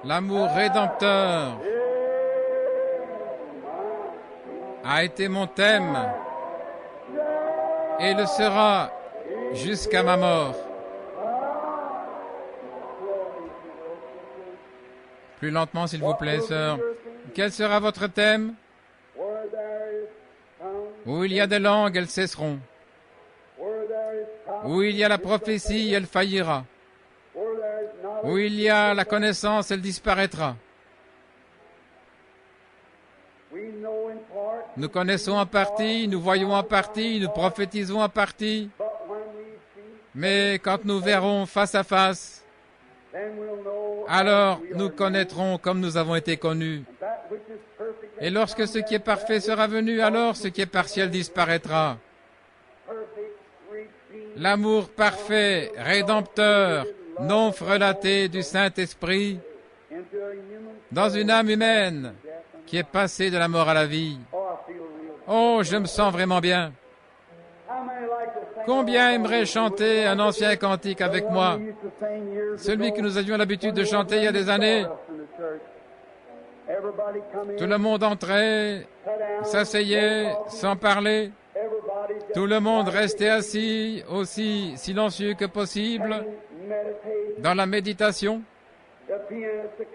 L'amour rédempteur a été mon thème et le sera jusqu'à ma mort. Plus lentement, s'il vous plaît, sœur. Quel sera votre thème? Où il y a des langues, elles cesseront. Où il y a la prophétie, elle faillira. Où il y a la connaissance, elle disparaîtra. Nous connaissons en partie, nous voyons en partie, nous prophétisons en partie. Mais quand nous verrons face à face, alors nous connaîtrons comme nous avons été connus. Et lorsque ce qui est parfait sera venu, alors ce qui est partiel disparaîtra. L'amour parfait, rédempteur, non frelaté du Saint-Esprit dans une âme humaine qui est passée de la mort à la vie. Oh, je me sens vraiment bien. Combien aimerait chanter un ancien cantique avec moi, celui que nous avions l'habitude de chanter il y a des années. Tout le monde entrait, s'asseyait, sans parler. Tout le monde restait assis, aussi silencieux que possible, dans la méditation.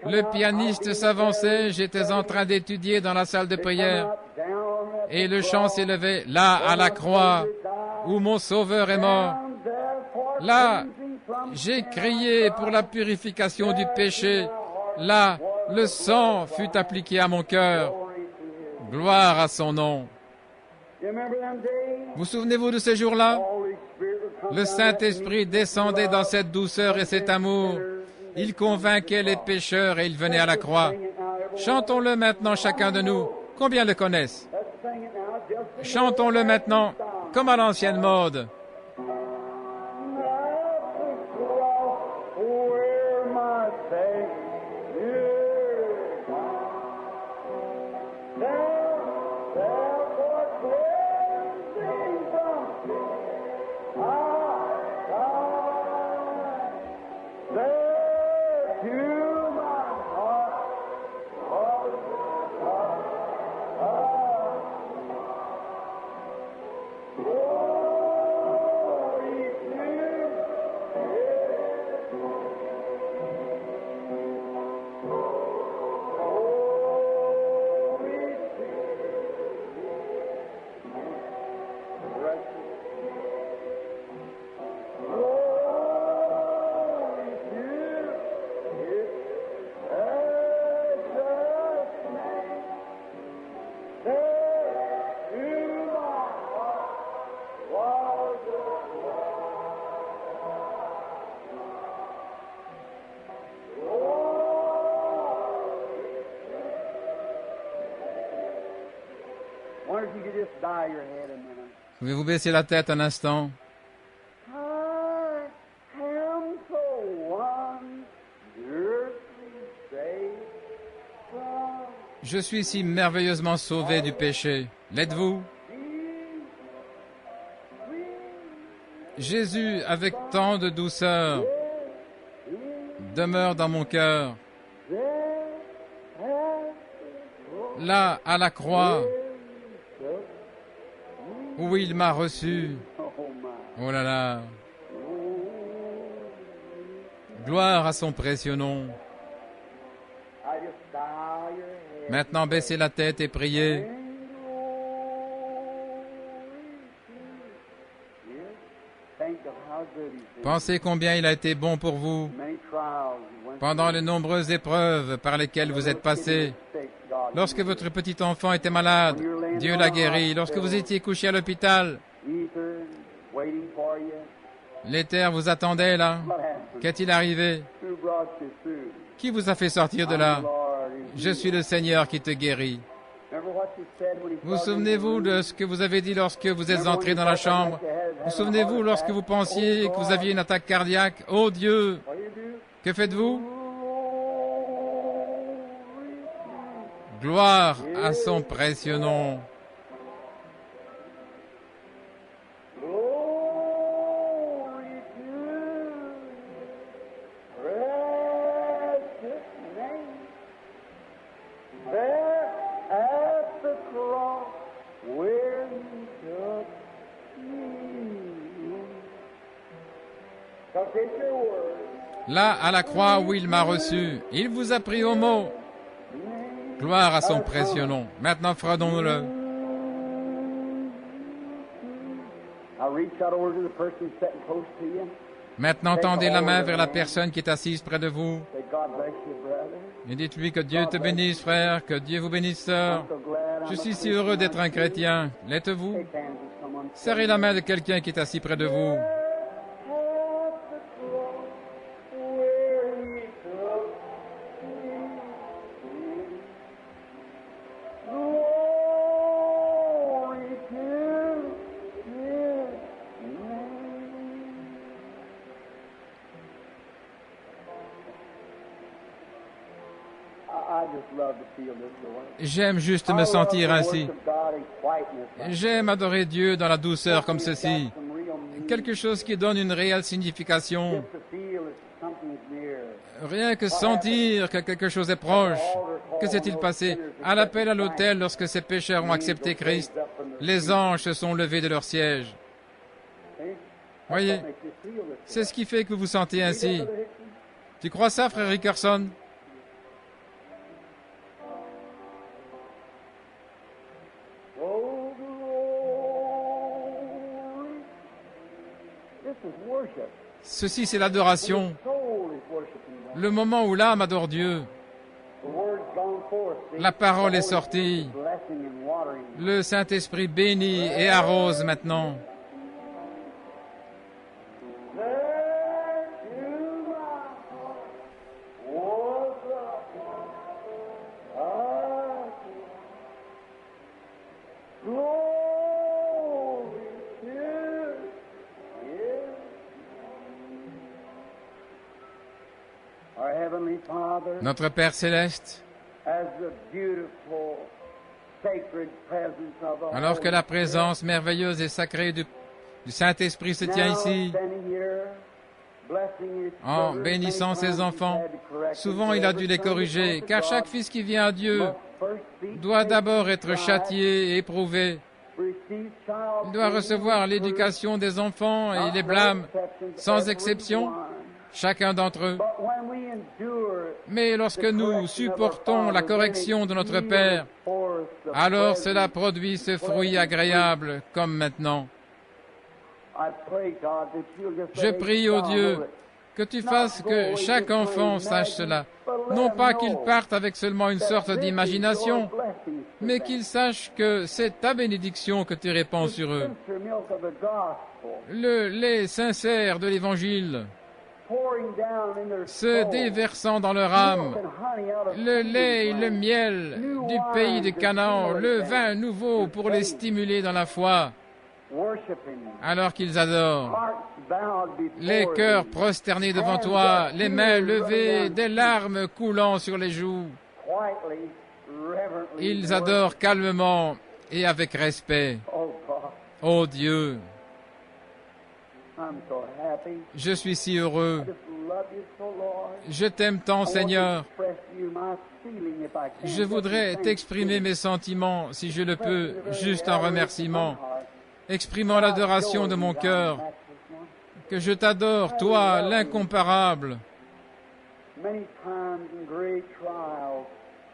Le pianiste s'avançait, j'étais en train d'étudier dans la salle de prière, et le chant s'élevait, là, à la croix, où mon Sauveur est mort. Là, j'ai crié pour la purification du péché. Là, le sang fut appliqué à mon cœur. Gloire à son nom. Vous souvenez-vous de ces jours-là? Le Saint-Esprit descendait dans cette douceur et cet amour. Il convainquait les pécheurs et il venait à la croix. Chantons-le maintenant chacun de nous. Combien le connaissent? Chantons-le maintenant, comme à l'ancienne mode. Pouvez-vous baisser la tête un instant? Je suis si merveilleusement sauvé du péché. L'êtes-vous? Jésus, avec tant de douceur, demeure dans mon cœur. Là, à la croix, où il m'a reçu. Oh là là. Gloire à son précieux nom. Maintenant, baissez la tête et priez. Pensez combien il a été bon pour vous pendant les nombreuses épreuves par lesquelles vous êtes passés. Lorsque votre petit enfant était malade, Dieu l'a guéri. Lorsque vous étiez couché à l'hôpital, l'éther vous attendait là. Qu'est-il arrivé? Qui vous a fait sortir de là? Je suis le Seigneur qui te guérit. Vous souvenez-vous de ce que vous avez dit lorsque vous êtes entré dans la chambre? Vous souvenez-vous lorsque vous pensiez que vous aviez une attaque cardiaque? Oh Dieu! Que faites-vous? Gloire à son précieux nom. Là, à la croix où il m'a reçu, il vous a pris au mot. Gloire à son précieux nom. Maintenant, fredons-le. Maintenant, tendez la main vers la personne qui est assise près de vous. Et dites-lui que Dieu te bénisse, frère, que Dieu vous bénisse, sœur. Je suis si heureux d'être un chrétien. L'êtes-vous? Serrez la main de quelqu'un qui est assis près de vous. J'aime juste me sentir ainsi. J'aime adorer Dieu dans la douceur comme ceci. Quelque chose qui donne une réelle signification. Rien que sentir que quelque chose est proche. Que s'est-il passé? À l'appel à l'autel, lorsque ces pécheurs ont accepté Christ, les anges se sont levés de leur siège. Voyez, c'est ce qui fait que vous vous sentez ainsi. Tu crois ça, frère Rickerson? Ceci, c'est l'adoration. Le moment où l'âme adore Dieu. La parole est sortie. Le Saint-Esprit bénit et arrose maintenant. Notre Père céleste, alors que la présence merveilleuse et sacrée du Saint-Esprit se tient ici, en bénissant ses enfants, souvent il a dû les corriger, car chaque fils qui vient à Dieu doit d'abord être châtié et éprouvé. Il doit recevoir l'éducation des enfants et les blâmes, sans exception, chacun d'entre eux. Mais lorsque nous supportons la correction de notre Père, alors cela produit ce fruit agréable, comme maintenant. Je prie, ô Dieu, que tu fasses que chaque enfant sache cela. Non pas qu'il parte avec seulement une sorte d'imagination, mais qu'il sache que c'est ta bénédiction que tu répands sur eux. Le lait sincère de l'Évangile se déversant dans leur âme, le lait et le miel du pays de Canaan, le vin nouveau pour les stimuler dans la foi, alors qu'ils adorent, les cœurs prosternés devant toi, les mains levées, des larmes coulant sur les joues. Ils adorent calmement et avec respect. Ô Dieu, je suis si heureux. Je t'aime tant, Seigneur. Je voudrais t'exprimer mes sentiments, si je le peux, juste en remerciement, exprimant l'adoration de mon cœur, que je t'adore, toi, l'incomparable.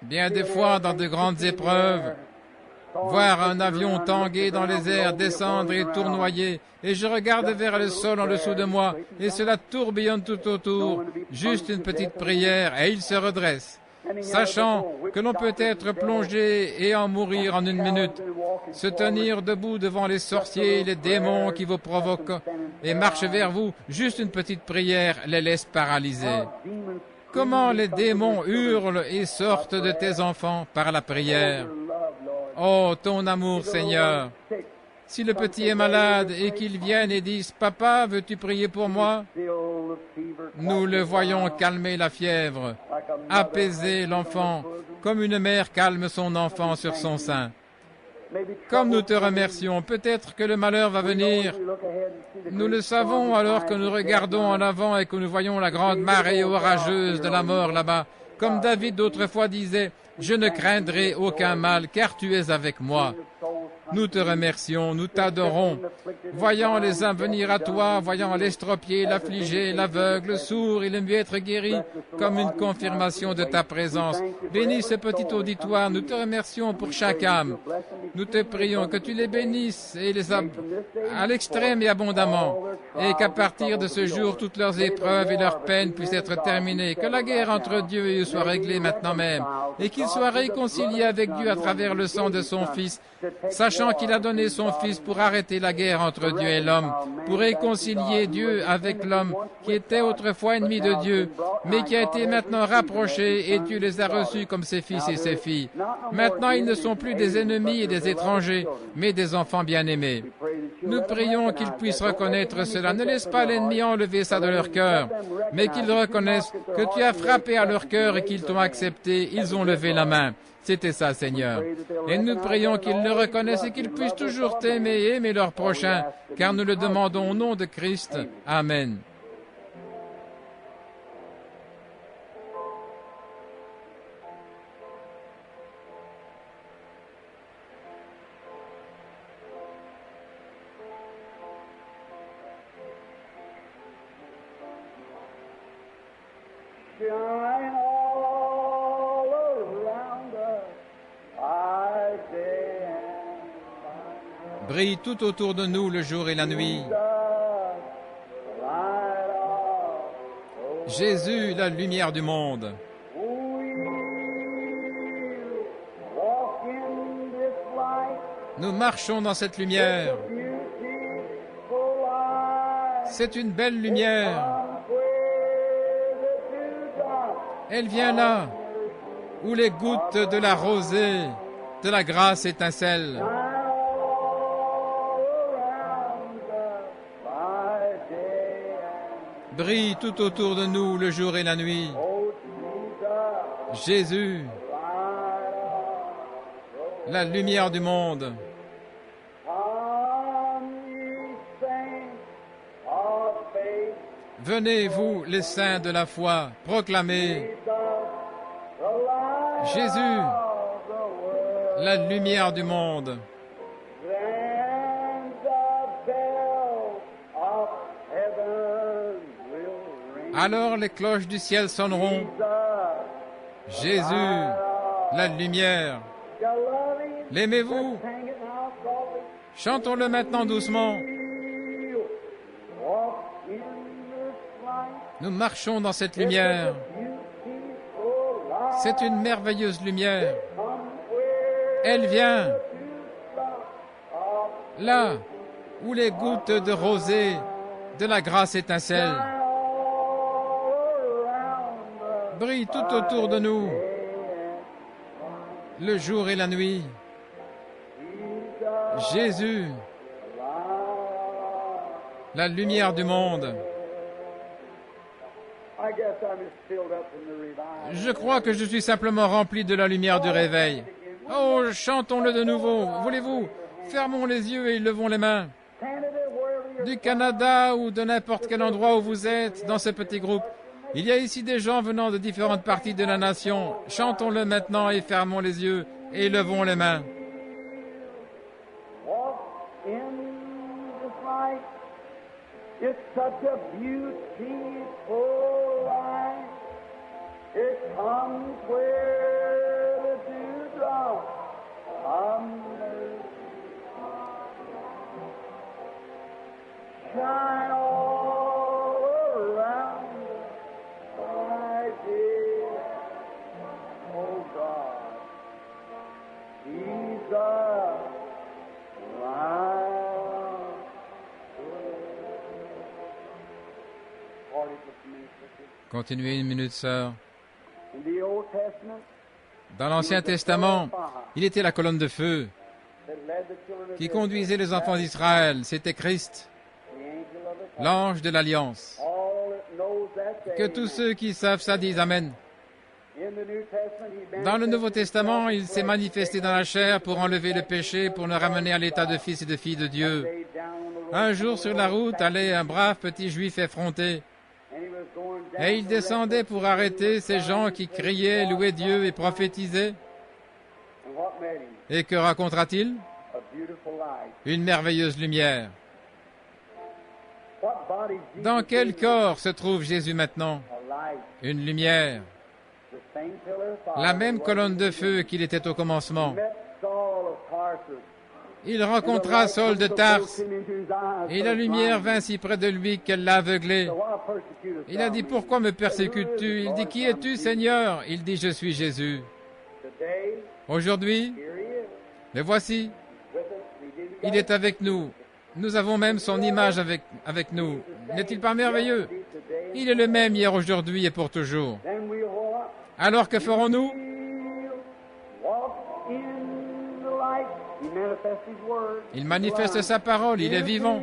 Bien des fois, dans de grandes épreuves, voir un avion tanguer dans les airs, descendre et tournoyer, et je regarde vers le sol en dessous de moi, et cela tourbillonne tout autour, juste une petite prière, et il se redresse, sachant que l'on peut être plongé et en mourir en une minute, se tenir debout devant les sorciers et les démons qui vous provoquent, et marche vers vous, juste une petite prière les laisse paralysés. Comment les démons hurlent et sortent de tes enfants par la prière. Oh, ton amour, Seigneur! Si le petit est malade et qu'il vienne et dise « Papa, veux-tu prier pour moi ?» Nous le voyons calmer la fièvre, apaiser l'enfant, comme une mère calme son enfant sur son sein. Comme nous te remercions, peut-être que le malheur va venir. Nous le savons alors que nous regardons en avant et que nous voyons la grande marée orageuse de la mort là-bas. Comme David d'autrefois disait, « Je ne craindrai aucun mal, car tu es avec moi. » Nous te remercions, nous t'adorons. Voyant les âmes venir à toi, voyant l'estropié, l'affligé, l'aveugle, le sourd et le muet être guéris, comme une confirmation de ta présence. Bénis ce petit auditoire, nous te remercions pour chaque âme. Nous te prions que tu les bénisses et à l'extrême et abondamment, et qu'à partir de ce jour, toutes leurs épreuves et leurs peines puissent être terminées, que la guerre entre Dieu et eux soit réglée maintenant même, et qu'ils soient réconciliés avec Dieu à travers le sang de son Fils, sachant qu'il a donné son Fils pour arrêter la guerre entre Dieu et l'homme, pour réconcilier Dieu avec l'homme, qui était autrefois ennemi de Dieu, mais qui a été maintenant rapproché, et Dieu les a reçus comme ses fils et ses filles. Maintenant, ils ne sont plus des ennemis et des étrangers, mais des enfants bien-aimés. Nous prions qu'ils puissent reconnaître cela. Ne laisse pas l'ennemi enlever ça de leur cœur, mais qu'ils reconnaissent que tu as frappé à leur cœur et qu'ils t'ont accepté. Ils ont levé la main. C'était ça, Seigneur. Et nous prions qu'ils le reconnaissent et qu'ils puissent toujours t'aimer et aimer leur prochain, car nous le demandons au nom de Christ. Amen. Brille tout autour de nous le jour et la nuit. Jésus, la lumière du monde. Nous marchons dans cette lumière. C'est une belle lumière. Elle vient là, où les gouttes de la rosée, de la grâce étincellent. Brille tout autour de nous le jour et la nuit. Jésus, la lumière du monde. Venez, vous, les saints de la foi, proclamez Jésus, la lumière du monde. Alors les cloches du ciel sonneront. Jésus, la lumière. L'aimez-vous? Chantons-le maintenant doucement. Nous marchons dans cette lumière. C'est une merveilleuse lumière. Elle vient là où les gouttes de rosée de la grâce étincellent. Brille tout autour de nous, le jour et la nuit. Jésus, la lumière du monde. Je crois que je suis simplement rempli de la lumière du réveil. Oh, chantons-le de nouveau. Voulez-vous? Fermons les yeux et levons les mains. Du Canada ou de n'importe quel endroit où vous êtes, dans ce petit groupe, il y a ici des gens venant de différentes parties de la nation. Chantons-le maintenant et fermons les yeux et levons les mains. It's such a beautiful light. It comes where the dewdrop shine all around my dear. Oh God, Jesus, Continuez une minute, sœur. Dans l'Ancien Testament, il était la colonne de feu qui conduisait les enfants d'Israël. C'était Christ, l'ange de l'Alliance. Que tous ceux qui savent ça disent Amen. Dans le Nouveau Testament, il s'est manifesté dans la chair pour enlever le péché, pour nous ramener à l'état de fils et de filles de Dieu. Un jour, sur la route, allait un brave petit juif effronté. Et il descendait pour arrêter ces gens qui criaient, louaient Dieu et prophétisaient. Et que racontera-t-il? Une merveilleuse lumière. Dans quel corps se trouve Jésus maintenant? Une lumière. La même colonne de feu qu'il était au commencement. Il rencontra Saul de Tarse, et la lumière vint si près de lui qu'elle l'a aveuglé. Il a dit, « Pourquoi me persécutes-tu » Il dit, « Qui es-tu, Seigneur » Il dit, « Je suis Jésus. » Aujourd'hui, le voici. Il est avec nous. Nous avons même son image avec nous. N'est-il pas merveilleux? Il est le même hier, aujourd'hui et pour toujours. Alors que ferons-nous? Il manifeste sa parole, il est vivant.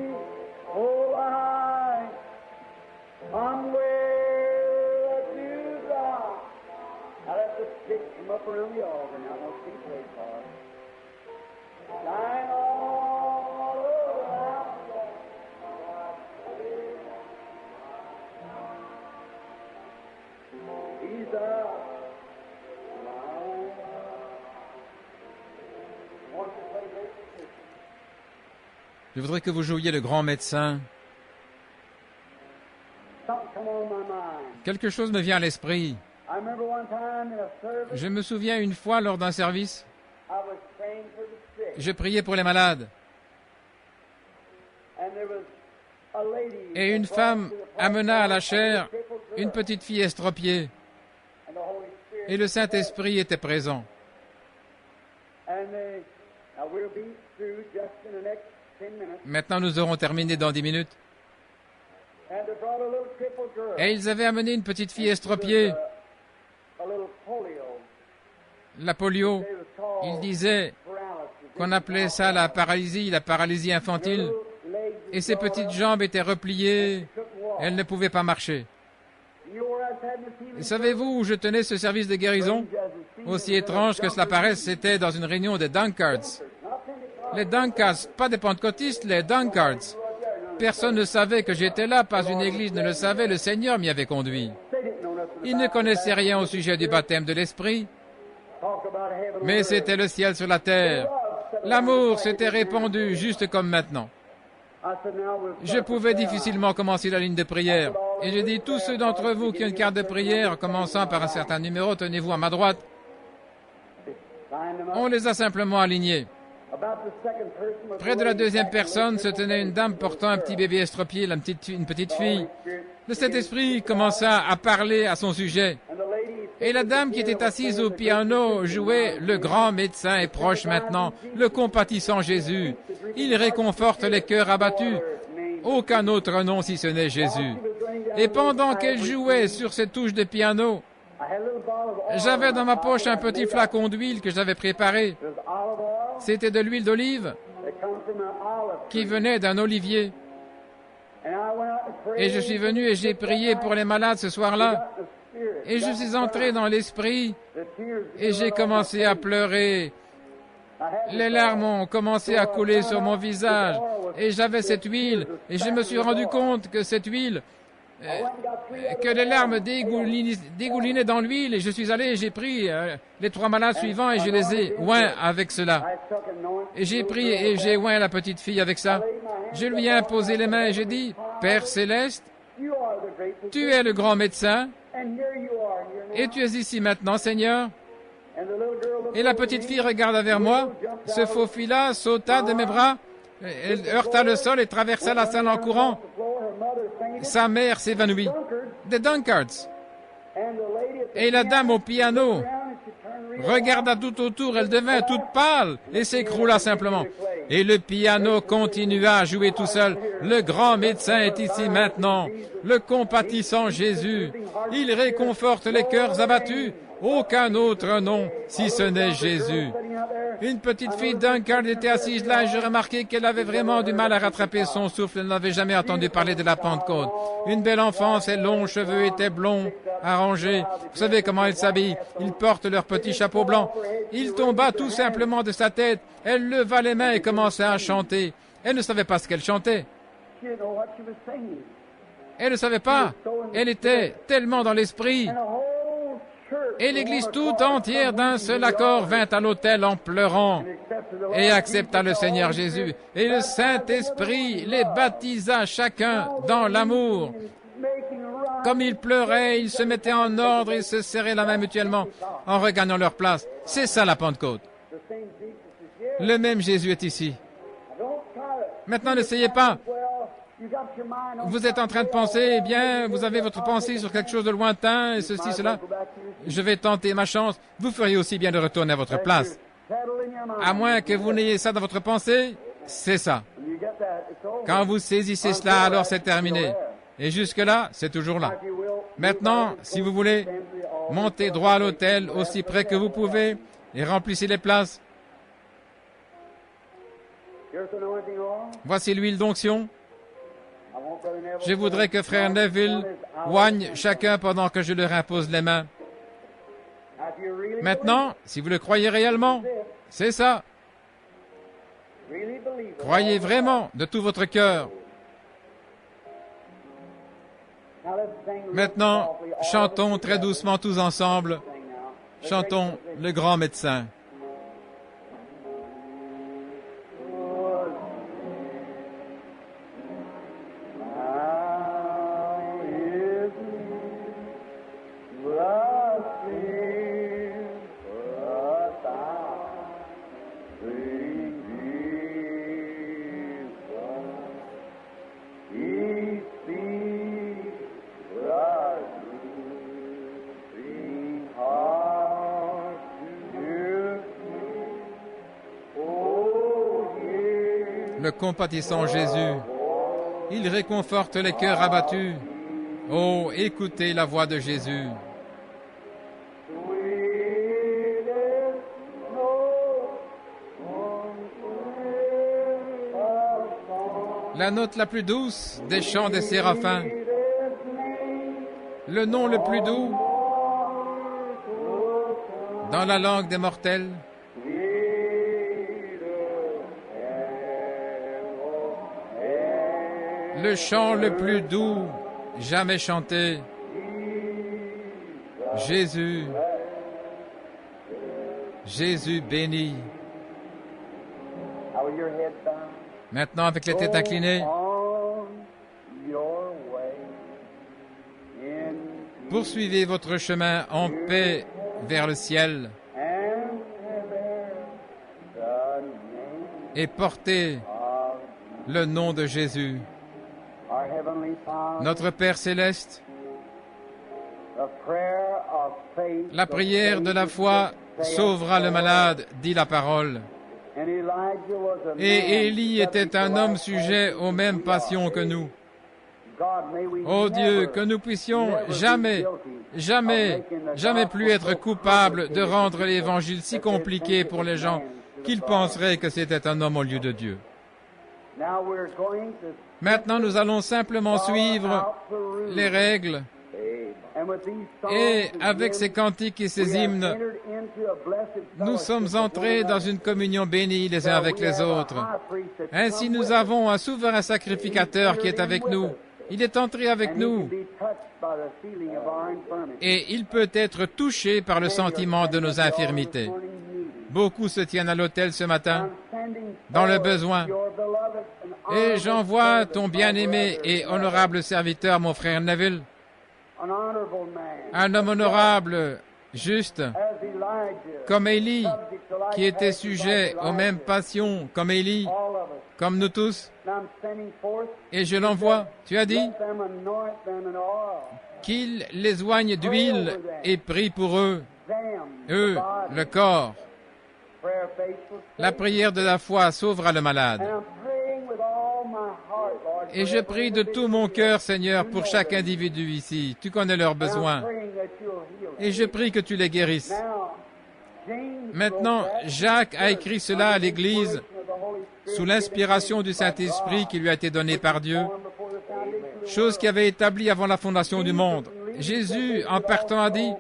Je voudrais que vous jouiez le grand médecin. Quelque chose me vient à l'esprit. Je me souviens une fois lors d'un service, je priais pour les malades. Et une femme amena à la chair une petite fille estropiée. Et le Saint-Esprit était présent. Maintenant, nous aurons terminé dans 10 minutes. Et ils avaient amené une petite fille estropiée. La polio, ils disaient qu'on appelait ça la paralysie infantile. Et ses petites jambes étaient repliées. Elle ne pouvait pas marcher. Et savez-vous où je tenais ce service de guérison? Aussi étrange que cela paraisse, c'était dans une réunion des Dunkards. Les Dunkards, pas des pentecôtistes, les Dunkards. Personne ne savait que j'étais là, pas une église ne le savait, le Seigneur m'y avait conduit. Ils ne connaissaient rien au sujet du baptême de l'Esprit, mais c'était le ciel sur la terre. L'amour s'était répandu juste comme maintenant. Je pouvais difficilement commencer la ligne de prière. Et j'ai dit, tous ceux d'entre vous qui ont une carte de prière, commençant par un certain numéro, tenez-vous à ma droite. On les a simplement alignés. Près de la deuxième personne se tenait une dame portant un petit bébé estropié, une petite fille. Le Saint-Esprit commença à parler à son sujet. Et la dame qui était assise au piano jouait « Le grand médecin est proche maintenant, le compatissant Jésus. Il réconforte les cœurs abattus. Aucun autre nom si ce n'est Jésus. » Et pendant qu'elle jouait sur cette touche de piano, j'avais dans ma poche un petit flacon d'huile que j'avais préparé. C'était de l'huile d'olive qui venait d'un olivier. Et je suis venu et j'ai prié pour les malades ce soir-là. Et je suis entré dans l'esprit et j'ai commencé à pleurer. Les larmes ont commencé à couler sur mon visage. Et j'avais cette huile et je me suis rendu compte que cette huile, que les larmes dégoulinaient dans l'huile. Et je suis allé et j'ai pris les 3 malades suivants et je les ai oints avec cela. Et j'ai pris et j'ai oint la petite fille avec ça. Je lui ai imposé les mains et j'ai dit, « Père Céleste, tu es le grand médecin. Et tu es ici maintenant, Seigneur. » Et la petite fille regarda vers moi, se faufila, sauta de mes bras, elle heurta le sol et traversa la salle en courant. Sa mère s'évanouit. Des Dunkards. Et la dame au piano regarda tout autour, elle devint toute pâle et s'écroula simplement. Et le piano continua à jouer tout seul. Le grand médecin est ici maintenant, le compatissant Jésus. Il réconforte les cœurs abattus. Aucun autre nom, si ce n'est Jésus. Une petite fille Dunkard était assise là et je remarquai qu'elle avait vraiment du mal à rattraper son souffle. Elle n'avait jamais entendu parler de la Pentecôte. Une belle enfant, ses longs cheveux étaient blonds, arrangés. Vous savez comment ils s'habillent. Ils portent leur petit chapeau blanc. Il tomba tout simplement de sa tête. Elle leva les mains et commença à chanter. Elle ne savait pas ce qu'elle chantait. Elle ne savait pas. Elle était tellement dans l'esprit. Et l'Église tout entière d'un seul accord vint à l'autel en pleurant et accepta le Seigneur Jésus. Et le Saint-Esprit les baptisa chacun dans l'amour. Comme ils pleuraient, ils se mettaient en ordre et se serraient la main mutuellement en regagnant leur place. C'est ça la Pentecôte. Le même Jésus est ici. Maintenant, n'essayez pas. Vous êtes en train de penser, eh bien, vous avez votre pensée sur quelque chose de lointain, et ceci, cela. Je vais tenter ma chance. Vous feriez aussi bien de retourner à votre place. À moins que vous n'ayez ça dans votre pensée, c'est ça. Quand vous saisissez cela, alors c'est terminé. Et jusque-là, c'est toujours là. Maintenant, si vous voulez, montez droit à l'autel, aussi près que vous pouvez, et remplissez les places. Voici l'huile d'onction. Je voudrais que frère Neville oigne chacun pendant que je leur impose les mains. Maintenant, si vous le croyez réellement, c'est ça. Croyez vraiment de tout votre cœur. Maintenant, chantons très doucement tous ensemble. Chantons le grand médecin. Le compatissant Jésus, il réconforte les cœurs abattus. Oh, écoutez la voix de Jésus. La note la plus douce des chants des séraphins. Le nom le plus doux dans la langue des mortels. Le chant le plus doux jamais chanté. Jésus, Jésus béni. Maintenant, avec les têtes inclinées, poursuivez votre chemin en paix vers le ciel et portez le nom de Jésus. Notre Père céleste, la prière de la foi sauvera le malade, dit la parole. Et Élie était un homme sujet aux mêmes passions que nous. Oh Dieu, que nous puissions jamais plus être coupables de rendre l'Évangile si compliqué pour les gens qu'ils penseraient que c'était un homme au lieu de Dieu. Maintenant, nous allons simplement suivre les règles. Et avec ces cantiques et ces hymnes, nous sommes entrés dans une communion bénie les uns avec les autres. Ainsi, nous avons un souverain sacrificateur qui est avec nous. Il est entré avec nous. Et il peut être touché par le sentiment de nos infirmités. Beaucoup se tiennent à l'autel ce matin, dans le besoin. Et j'envoie ton bien-aimé et honorable serviteur, mon frère Neville, un homme honorable, juste, comme Élie, qui était sujet aux mêmes passions comme Élie, comme nous tous. Et je l'envoie, tu as dit, qu'il les oigne d'huile et prie pour eux, le corps. La prière de la foi sauvera le malade. Et je prie de tout mon cœur, Seigneur, pour chaque individu ici. Tu connais leurs besoins. Et je prie que tu les guérisses. Maintenant, Jacques a écrit cela à l'Église sous l'inspiration du Saint-Esprit qui lui a été donné par Dieu, chose qui avait établie avant la fondation du monde. Jésus, en partant, a dit,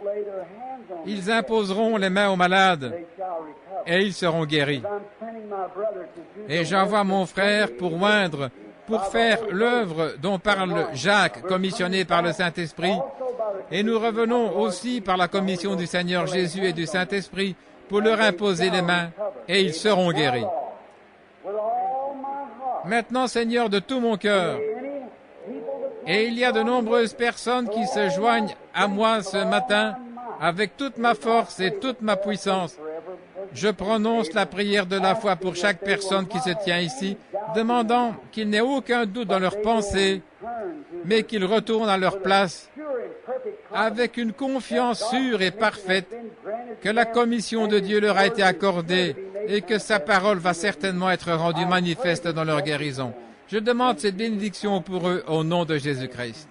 « Ils imposeront les mains aux malades et ils seront guéris. » Et j'envoie mon frère pour oindre, pour faire l'œuvre dont parle Jacques, commissionné par le Saint-Esprit, Et nous revenons aussi par la commission du Seigneur Jésus et du Saint-Esprit pour leur imposer les mains, et ils seront guéris. Maintenant, Seigneur, de tout mon cœur, et il y a de nombreuses personnes qui se joignent à moi ce matin avec toute ma force et toute ma puissance. Je prononce la prière de la foi pour chaque personne qui se tient ici, demandant qu'il n'ait aucun doute dans leurs pensées, mais qu'ils retournent à leur place avec une confiance sûre et parfaite que la commission de Dieu leur a été accordée et que sa parole va certainement être rendue manifeste dans leur guérison. Je demande cette bénédiction pour eux au nom de Jésus-Christ.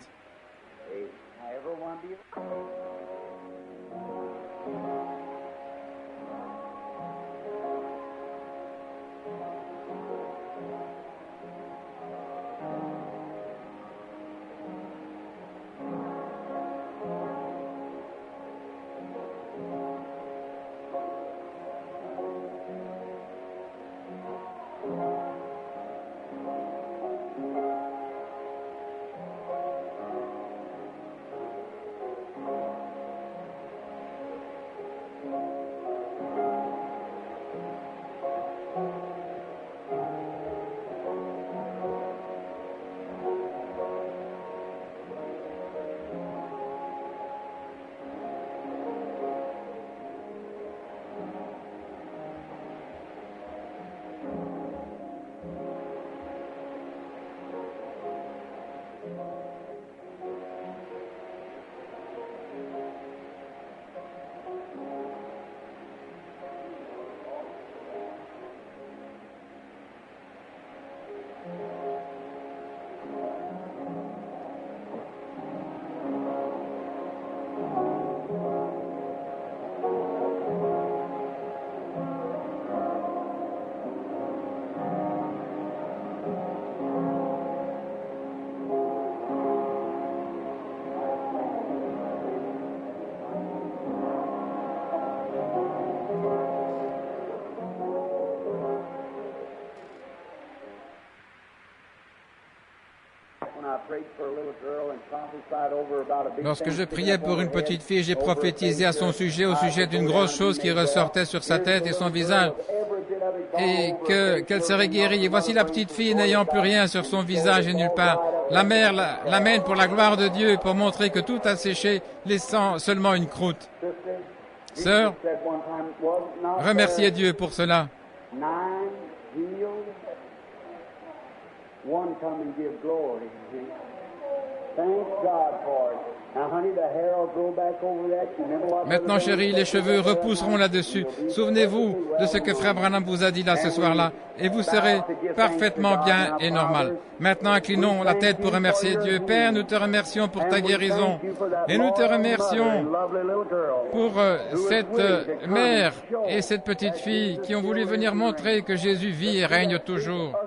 Lorsque je priais pour une petite fille, j'ai prophétisé à son sujet, au sujet d'une grosse chose qui ressortait sur sa tête et son visage, et qu'elle serait guérie. Et voici la petite fille n'ayant plus rien sur son visage et nulle part. La mère l'amène pour la gloire de Dieu, pour montrer que tout a séché, laissant seulement une croûte. Sœur, remerciez Dieu pour cela. One come and give glory. Thank God for it. Now, honey, the hair will grow back over that. You remember what? Maintenant, chérie, les cheveux repousseront là-dessus. Souvenez-vous de ce que Frère Branham vous a dit là ce soir-là, et vous serez parfaitement bien et normal. Maintenant, inclinons la tête pour remercier Dieu. Père, nous te remercions pour ta guérison, et nous te remercions pour cette mère et cette petite fille qui ont voulu venir montrer que Jésus vit et règne toujours.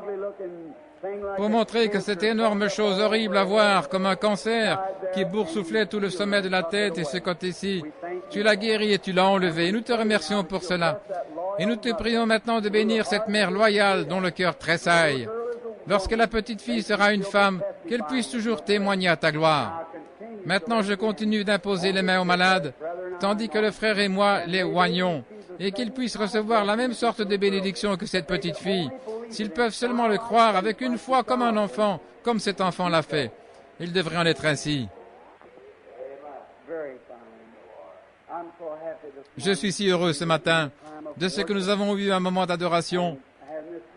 Pour montrer que cette énorme chose horrible à voir, comme un cancer qui boursouflait tout le sommet de la tête et ce côté-ci, tu l'as guéri et tu l'as enlevé. Et nous te remercions pour cela. Et nous te prions maintenant de bénir cette mère loyale dont le cœur tressaille. Lorsque la petite fille sera une femme, qu'elle puisse toujours témoigner à ta gloire. Maintenant, je continue d'imposer les mains aux malades, tandis que le frère et moi les oignons, et qu'ils puissent recevoir la même sorte de bénédiction que cette petite fille. S'ils peuvent seulement le croire avec une foi comme un enfant, comme cet enfant l'a fait. Il devrait en être ainsi. Je suis si heureux ce matin de ce que nous avons eu un moment d'adoration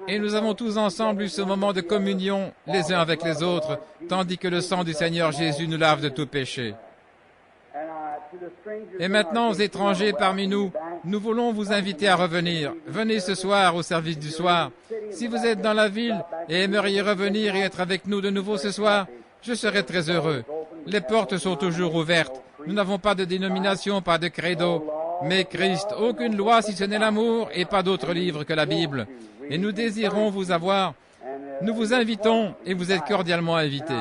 et nous avons tous ensemble eu ce moment de communion les uns avec les autres, tandis que le sang du Seigneur Jésus nous lave de tout péché. Et maintenant, aux étrangers parmi nous, nous voulons vous inviter à revenir. Venez ce soir au service du soir. Si vous êtes dans la ville et aimeriez revenir et être avec nous de nouveau ce soir, je serai très heureux. Les portes sont toujours ouvertes. Nous n'avons pas de dénomination, pas de credo, mais Christ, aucune loi si ce n'est l'amour et pas d'autre livre que la Bible. Et nous désirons vous avoir. Nous vous invitons et vous êtes cordialement invités.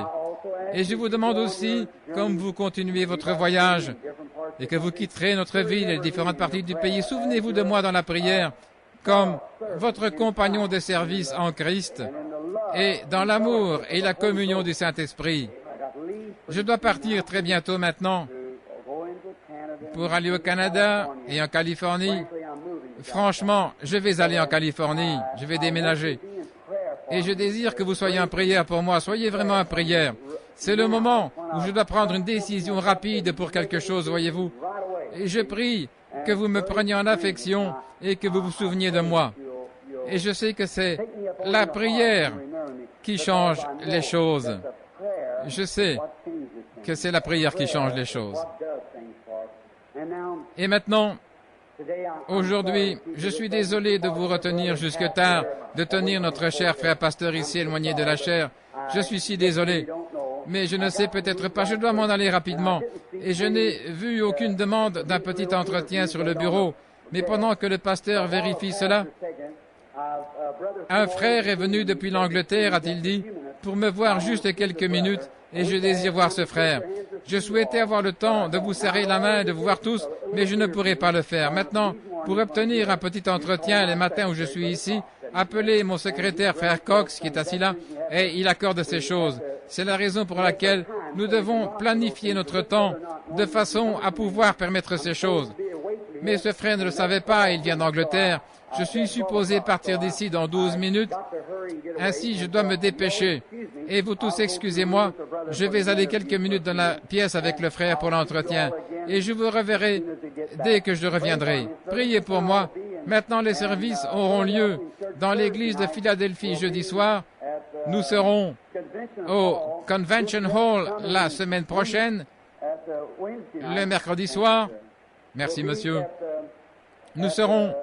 Et je vous demande aussi, comme vous continuez votre voyage et que vous quitterez notre ville et les différentes parties du pays, souvenez-vous de moi dans la prière comme votre compagnon de service en Christ et dans l'amour et la communion du Saint-Esprit. Je dois partir très bientôt maintenant pour aller au Canada et en Californie. Franchement, je vais aller en Californie, je vais déménager. Et je désire que vous soyez en prière pour moi, soyez vraiment en prière. C'est le moment où je dois prendre une décision rapide pour quelque chose, voyez-vous. Et je prie que vous me preniez en affection et que vous vous souveniez de moi. Et je sais que c'est la prière qui change les choses. Je sais que c'est la prière qui change les choses. Et maintenant, aujourd'hui, je suis désolé de vous retenir jusque tard, de tenir notre cher frère pasteur ici éloigné de la chair. Je suis si désolé. Mais je ne sais peut-être pas, je dois m'en aller rapidement. Et je n'ai vu aucune demande d'un petit entretien sur le bureau. Mais pendant que le pasteur vérifie cela, un frère est venu depuis l'Angleterre, a-t-il dit, pour me voir juste quelques minutes, et je désire voir ce frère. Je souhaitais avoir le temps de vous serrer la main, de vous voir tous, mais je ne pourrai pas le faire. Maintenant, pour obtenir un petit entretien les matins où je suis ici, appelez mon secrétaire, frère Cox, qui est assis là, et il accorde ces choses. C'est la raison pour laquelle nous devons planifier notre temps de façon à pouvoir permettre ces choses. Mais ce frère ne le savait pas, il vient d'Angleterre. Je suis supposé partir d'ici dans 12 minutes. Ainsi, je dois me dépêcher. Et vous tous, excusez-moi, je vais aller quelques minutes dans la pièce avec le frère pour l'entretien. Et je vous reverrai dès que je reviendrai. Priez pour moi. Maintenant, les services auront lieu dans l'église de Philadelphie jeudi soir. Nous serons au Convention Hall la semaine prochaine, le mercredi soir. Merci, monsieur. Nous serons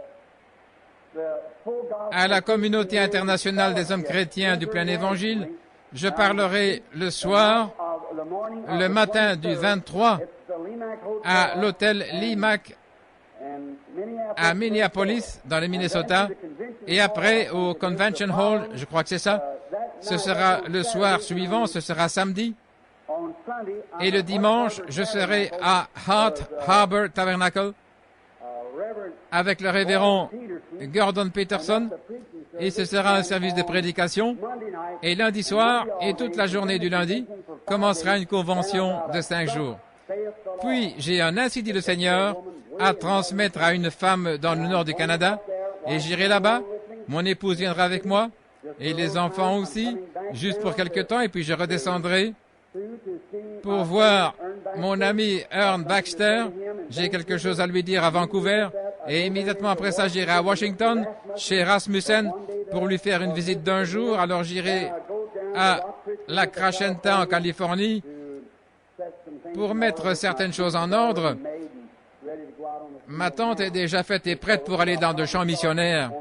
à la communauté internationale des hommes chrétiens du plein évangile. Je parlerai le soir, le matin du 23, à l'hôtel Limac à Minneapolis, dans le Minnesota, et après au Convention Hall, je crois que c'est ça. Ce sera le soir suivant, ce sera samedi. Et le dimanche, je serai à Hart Harbor Tabernacle avec le révérend Gordon Peterson, et ce sera un service de prédication. Et lundi soir, et toute la journée du lundi, commencera une convention de 5 jours. Puis, j'ai un ainsi dit le Seigneur à transmettre à une femme dans le nord du Canada, et j'irai là-bas. Mon épouse viendra avec moi, et les enfants aussi, juste pour quelque temps, et puis je redescendrai pour voir mon ami Ern Baxter. J'ai quelque chose à lui dire à Vancouver, et immédiatement après ça, j'irai à Washington, chez Rasmussen, pour lui faire une visite d'un jour. Alors j'irai à La Crescenta en Californie pour mettre certaines choses en ordre. Ma tante est déjà faite et prête pour aller dans de champs missionnaires.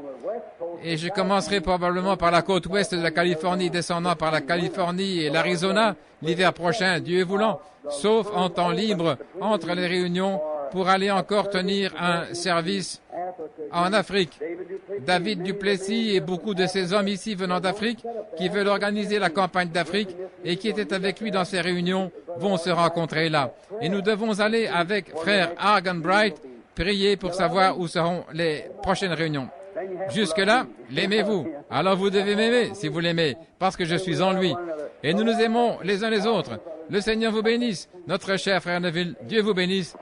Et je commencerai probablement par la côte ouest de la Californie, descendant par la Californie et l'Arizona l'hiver prochain, Dieu voulant, sauf en temps libre entre les réunions pour aller encore tenir un service en Afrique. David Duplessis et beaucoup de ces hommes ici venant d'Afrique qui veulent organiser la campagne d'Afrique et qui étaient avec lui dans ces réunions vont se rencontrer là. Et nous devons aller avec frère Argan Bright prier pour savoir où seront les prochaines réunions. Jusque-là, l'aimez-vous. Alors vous devez m'aimer si vous l'aimez, parce que je suis en lui. Et nous nous aimons les uns les autres. Le Seigneur vous bénisse. Notre cher frère Neville, Dieu vous bénisse.